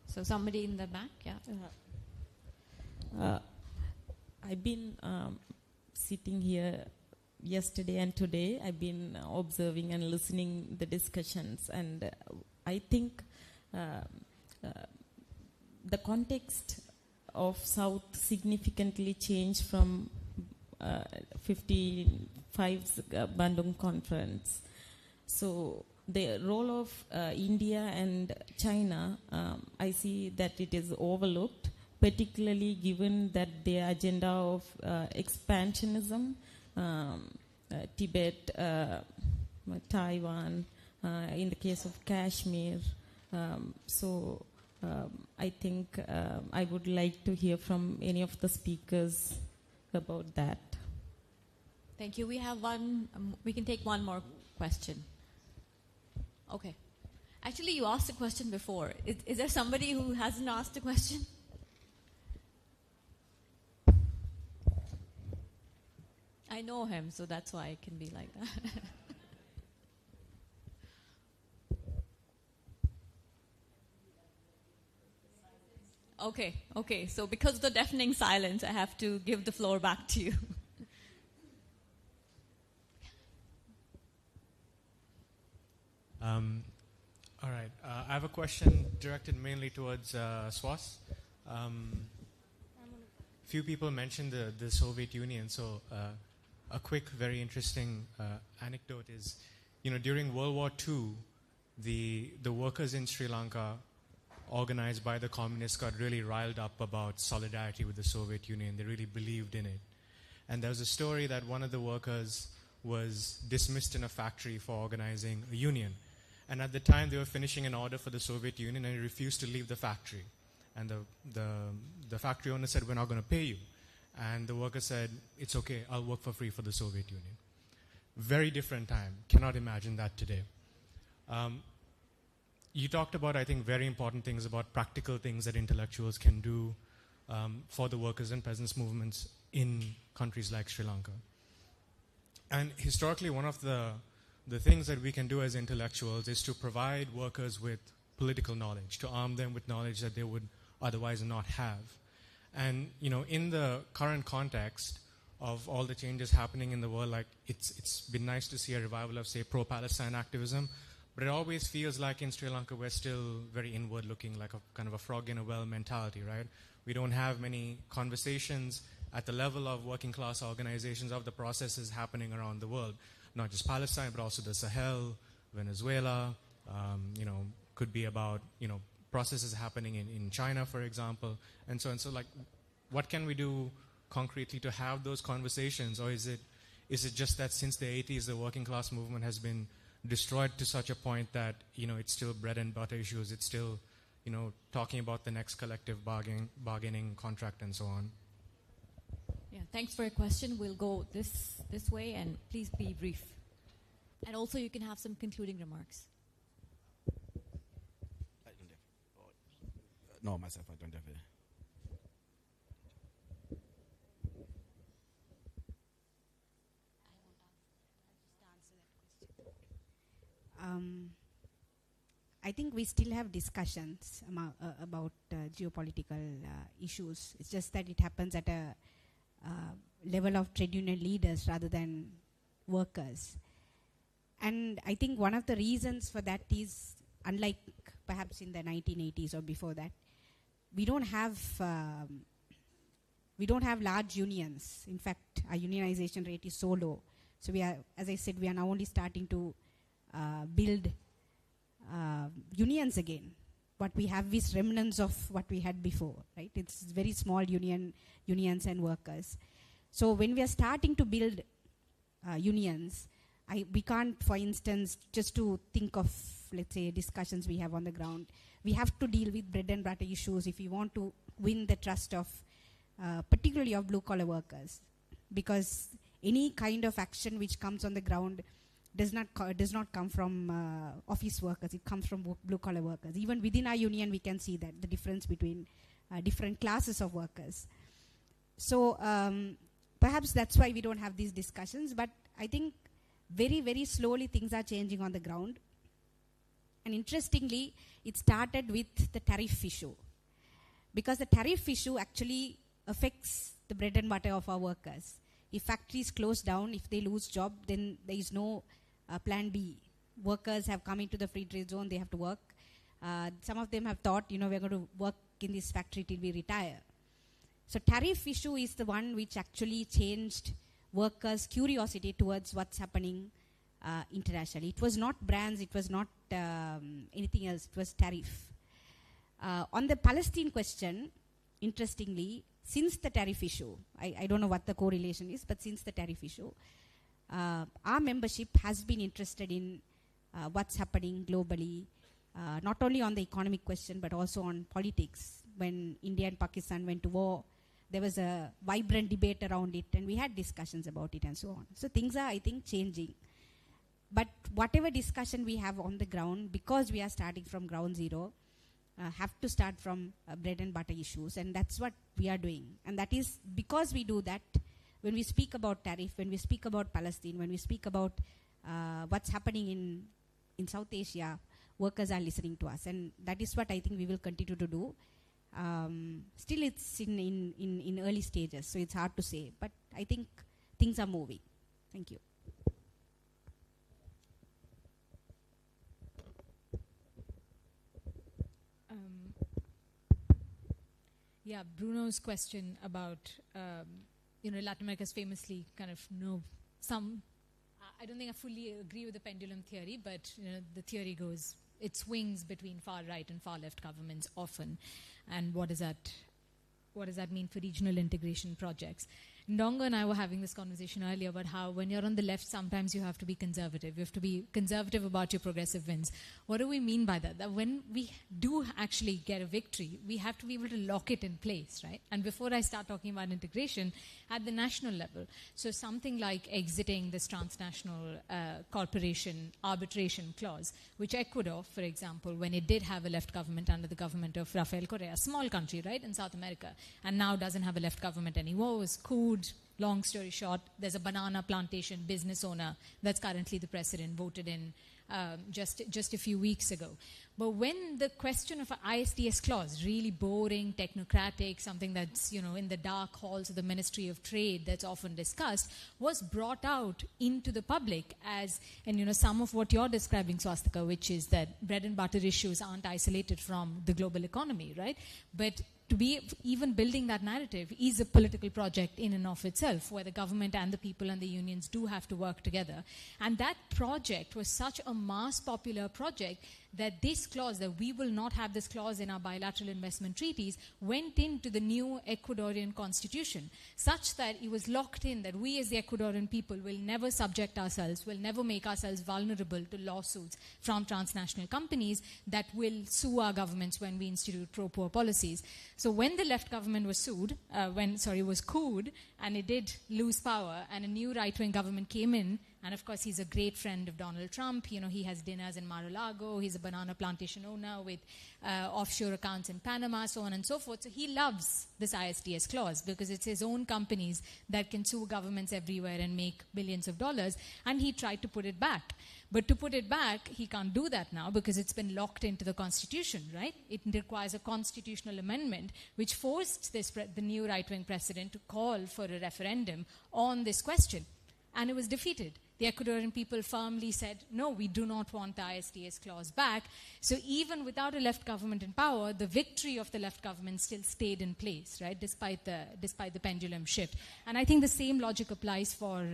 So somebody in the back, yeah.
I've been sitting here yesterday and today. I've been observing and listening the discussions, and I think the context of South significantly changed from 55's Bandung conference. So the role of India and China, I see that it is overlooked, particularly given that their agenda of expansionism, Tibet, Taiwan, in the case of Kashmir. I think I would like to hear from any of the speakers about that.
Thank you. We have one, we can take one more question. Okay. Actually, you asked a question before. Is there somebody who hasn't asked a question? I know him, so that's why it can be like that. Okay. So because of the deafening silence, I have to give the floor back to you.
All right. I have a question directed mainly towards SWAS. Few people mentioned the Soviet Union. So a quick, very interesting anecdote is, during World War II, the workers in Sri Lanka, organized by the communists, got really riled up about solidarity with the Soviet Union. They really believed in it. And there was a story that one of the workers was dismissed in a factory for organizing a union. And at the time, they were finishing an order for the Soviet Union, and he refused to leave the factory. And the factory owner said, "We're not going to pay you." And the worker said, "It's okay, I'll work for free for the Soviet Union." Very different time. Cannot imagine that today. You talked about, I think, very important things about practical things that intellectuals can do for the workers and peasants movements in countries like Sri Lanka. And historically, one of the things that we can do as intellectuals is to provide workers with political knowledge, to arm them with knowledge that they would otherwise not have. And, in the current context of all the changes happening in the world, like it's been nice to see a revival of, say, pro-Palestine activism, but it always feels like in Sri Lanka we're still very inward-looking, like a kind of a frog in a well mentality, right? We don't have many conversations at the level of working-class organizations of the processes happening around the world, not just Palestine, but also the Sahel, Venezuela, could be about, processes happening in China, for example, and so on. So, like, what can we do concretely to have those conversations, or is it just that since the 80s the working class movement has been destroyed to such a point that it's still bread and butter issues, it's still talking about the next collective bargaining contract and so on?
Yeah, thanks for your question. We'll go this way, and please be brief. And also you can have some concluding remarks.
No, myself, I don't have it.
I think we still have discussions about geopolitical issues. It's just that it happens at a level of trade union leaders rather than workers. And I think one of the reasons for that is, unlike perhaps in the 1980s or before that, we don't have large unions. In fact, our unionization rate is so low. So we are, as I said, we are now only starting to build unions again. What we have is remnants of what we had before, right? It's very small unions and workers. So when we are starting to build unions, we can't, for instance, just to think of, let's say, discussions we have on the ground, we have to deal with bread and butter issues if we want to win the trust of, particularly of blue-collar workers. Because any kind of action which comes on the ground does not come from office workers, it comes from blue-collar workers. Even within our union, we can see that, the difference between different classes of workers. So perhaps that's why we don't have these discussions, but I think very, very slowly things are changing on the ground. And interestingly, it started with the tariff issue. Because the tariff issue actually affects the bread and butter of our workers. If factories close down, if they lose job, then there is no plan B. Workers have come into the free trade zone, they have to work. Some of them have thought, we're going to work in this factory till we retire. So tariff issue is the one which actually changed workers' curiosity towards what's happening internationally. It was not brands, it was not anything else, it was tariff. On the Palestine question, interestingly, since the tariff issue, I don't know what the correlation is, but since the tariff issue, our membership has been interested in what's happening globally, not only on the economic question, but also on politics. When India and Pakistan went to war, there was a vibrant debate around it, and we had discussions about it and so on. So things are, I think, changing. But whatever discussion we have on the ground, because we are starting from ground zero, have to start from bread and butter issues, and that's what we are doing. And that is because we do that, when we speak about tariff, when we speak about Palestine, when we speak about what's happening in South Asia, workers are listening to us, and that is what I think we will continue to do. Still it's in early stages, so it's hard to say, but I think things are moving. Thank you.
Yeah, Bruno's question about, Latin America is famously kind of no I don't think I fully agree with the pendulum theory, but the theory goes, it swings between far right and far left governments often. And what does that mean for regional integration projects? Ndongo and I were having this conversation earlier about how when you're on the left, sometimes you have to be conservative. You have to be conservative about your progressive wins. What do we mean by that? That when we do actually get a victory, we have to be able to lock it in place, right? And before I start talking about integration, at the national level, so something like exiting this transnational corporation arbitration clause, which Ecuador, for example, when it did have a left government under the government of Rafael Correa, a small country, right, in South America, and now doesn't have a left government anymore, was cool. Long story short, there's a banana plantation business owner that's currently the president, voted in just a few weeks ago. But when the question of an ISDS clause, really boring, technocratic, something that's, in the dark halls of the Ministry of Trade that's often discussed, was brought out into the public as, and some of what you're describing, Swastika, which is that bread and butter issues aren't isolated from the global economy, right? But to be even building that narrative is a political project in and of itself, where the government and the people and the unions do have to work together. And that project was such a mass popular project that this clause, that we will not have this clause in our bilateral investment treaties, went into the new Ecuadorian constitution, such that it was locked in that we as the Ecuadorian people will never subject ourselves, will never make ourselves vulnerable to lawsuits from transnational companies that will sue our governments when we institute pro-poor policies. So when the left government was was couped, and it did lose power, and a new right-wing government came in, and of course he's a great friend of Donald Trump. He has dinners in Mar-a-Lago. He's a banana plantation owner with offshore accounts in Panama, so on and so forth. So he loves this ISDS clause because it's his own companies that can sue governments everywhere and make billions of dollars. And he tried to put it back. But to put it back, he can't do that now because it's been locked into the Constitution, right? It requires a constitutional amendment which forced the new right-wing president to call for a referendum on this question. And it was defeated. The Ecuadorian people firmly said, no, we do not want the ISDS clause back. So even without a left government in power, the victory of the left government still stayed in place, right, despite the pendulum shift. And I think the same logic applies for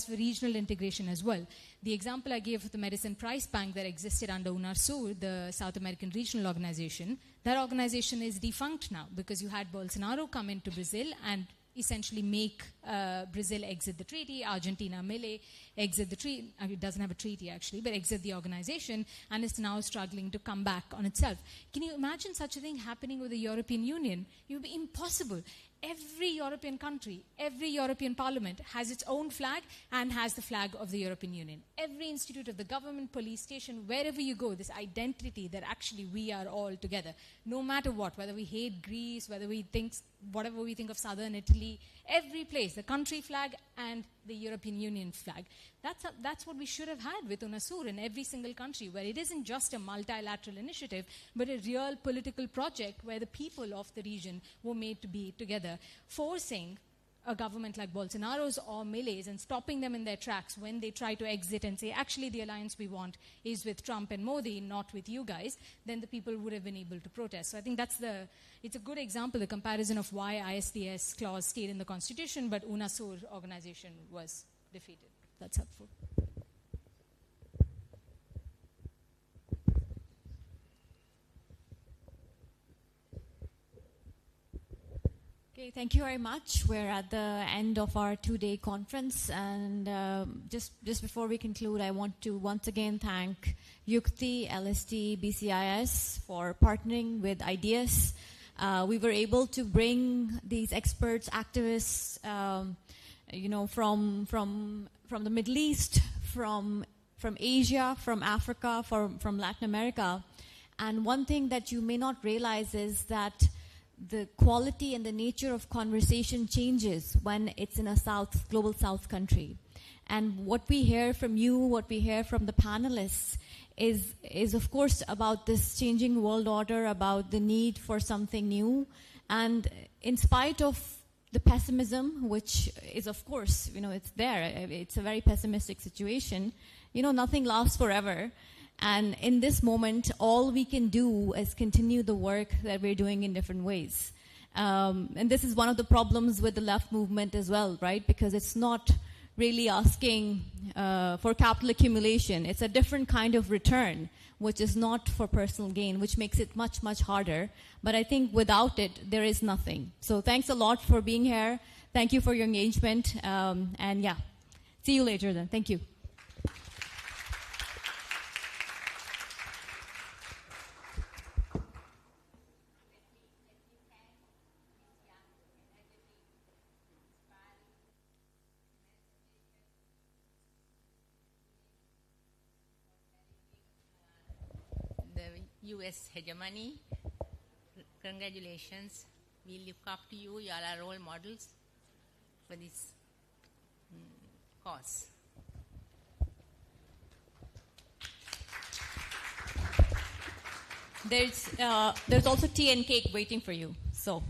regional integration as well. The example I gave of the Medicine Price Bank that existed under UNASUR, the South American regional organization, that organization is defunct now because you had Bolsonaro come into Brazil and essentially make Brazil exit the treaty, Argentina, Chile exit the treaty. It doesn't have a treaty actually, but exit the organization, and is now struggling to come back on itself. Can you imagine such a thing happening with the European Union? It would be impossible. Every European country, every European parliament has its own flag and has the flag of the European Union. Every institute of the government, police station, wherever you go, this identity that actually we are all together. No matter what, whether we hate Greece, whether we think, whatever we think of southern Italy, every place, the country flag and the European Union flag. That's what we should have had with UNASUR in every single country, where it isn't just a multilateral initiative, but a real political project where the people of the region were made to be together, forcing a government like Bolsonaro's or Milei's and stopping them in their tracks when they try to exit and say, actually, the alliance we want is with Trump and Modi, not with you guys, then the people would have been able to protest. So I think it's a good example, the comparison of why ISDS clause stayed in the Constitution, but UNASUR organization was defeated. That's helpful.
Okay, thank you very much. We're at the end of our two-day conference, and just before we conclude, I want to once again thank Yukthi, LST, BCIS for partnering with IDEAS. We were able to bring these experts, activists, from the Middle East, from Asia, from Africa, from Latin America. And one thing that you may not realize is that the quality and the nature of conversation changes when it's in a global South country. And what we hear from you, what we hear from the panelists is of course about this changing world order, about the need for something new. And in spite of the pessimism, which is of course, it's there, it's a very pessimistic situation, nothing lasts forever. And in this moment, all we can do is continue the work that we're doing in different ways. And this is one of the problems with the left movement as well, right? Because it's not really asking for capital accumulation. It's a different kind of return, which is not for personal gain, which makes it much, much harder. But I think without it, there is nothing. So thanks a lot for being here. Thank you for your engagement. And yeah, see you later then. Thank you.
The US hegemony. Congratulations. We look up to you. You all are role models for this cause.
There's also tea and cake waiting for you. So.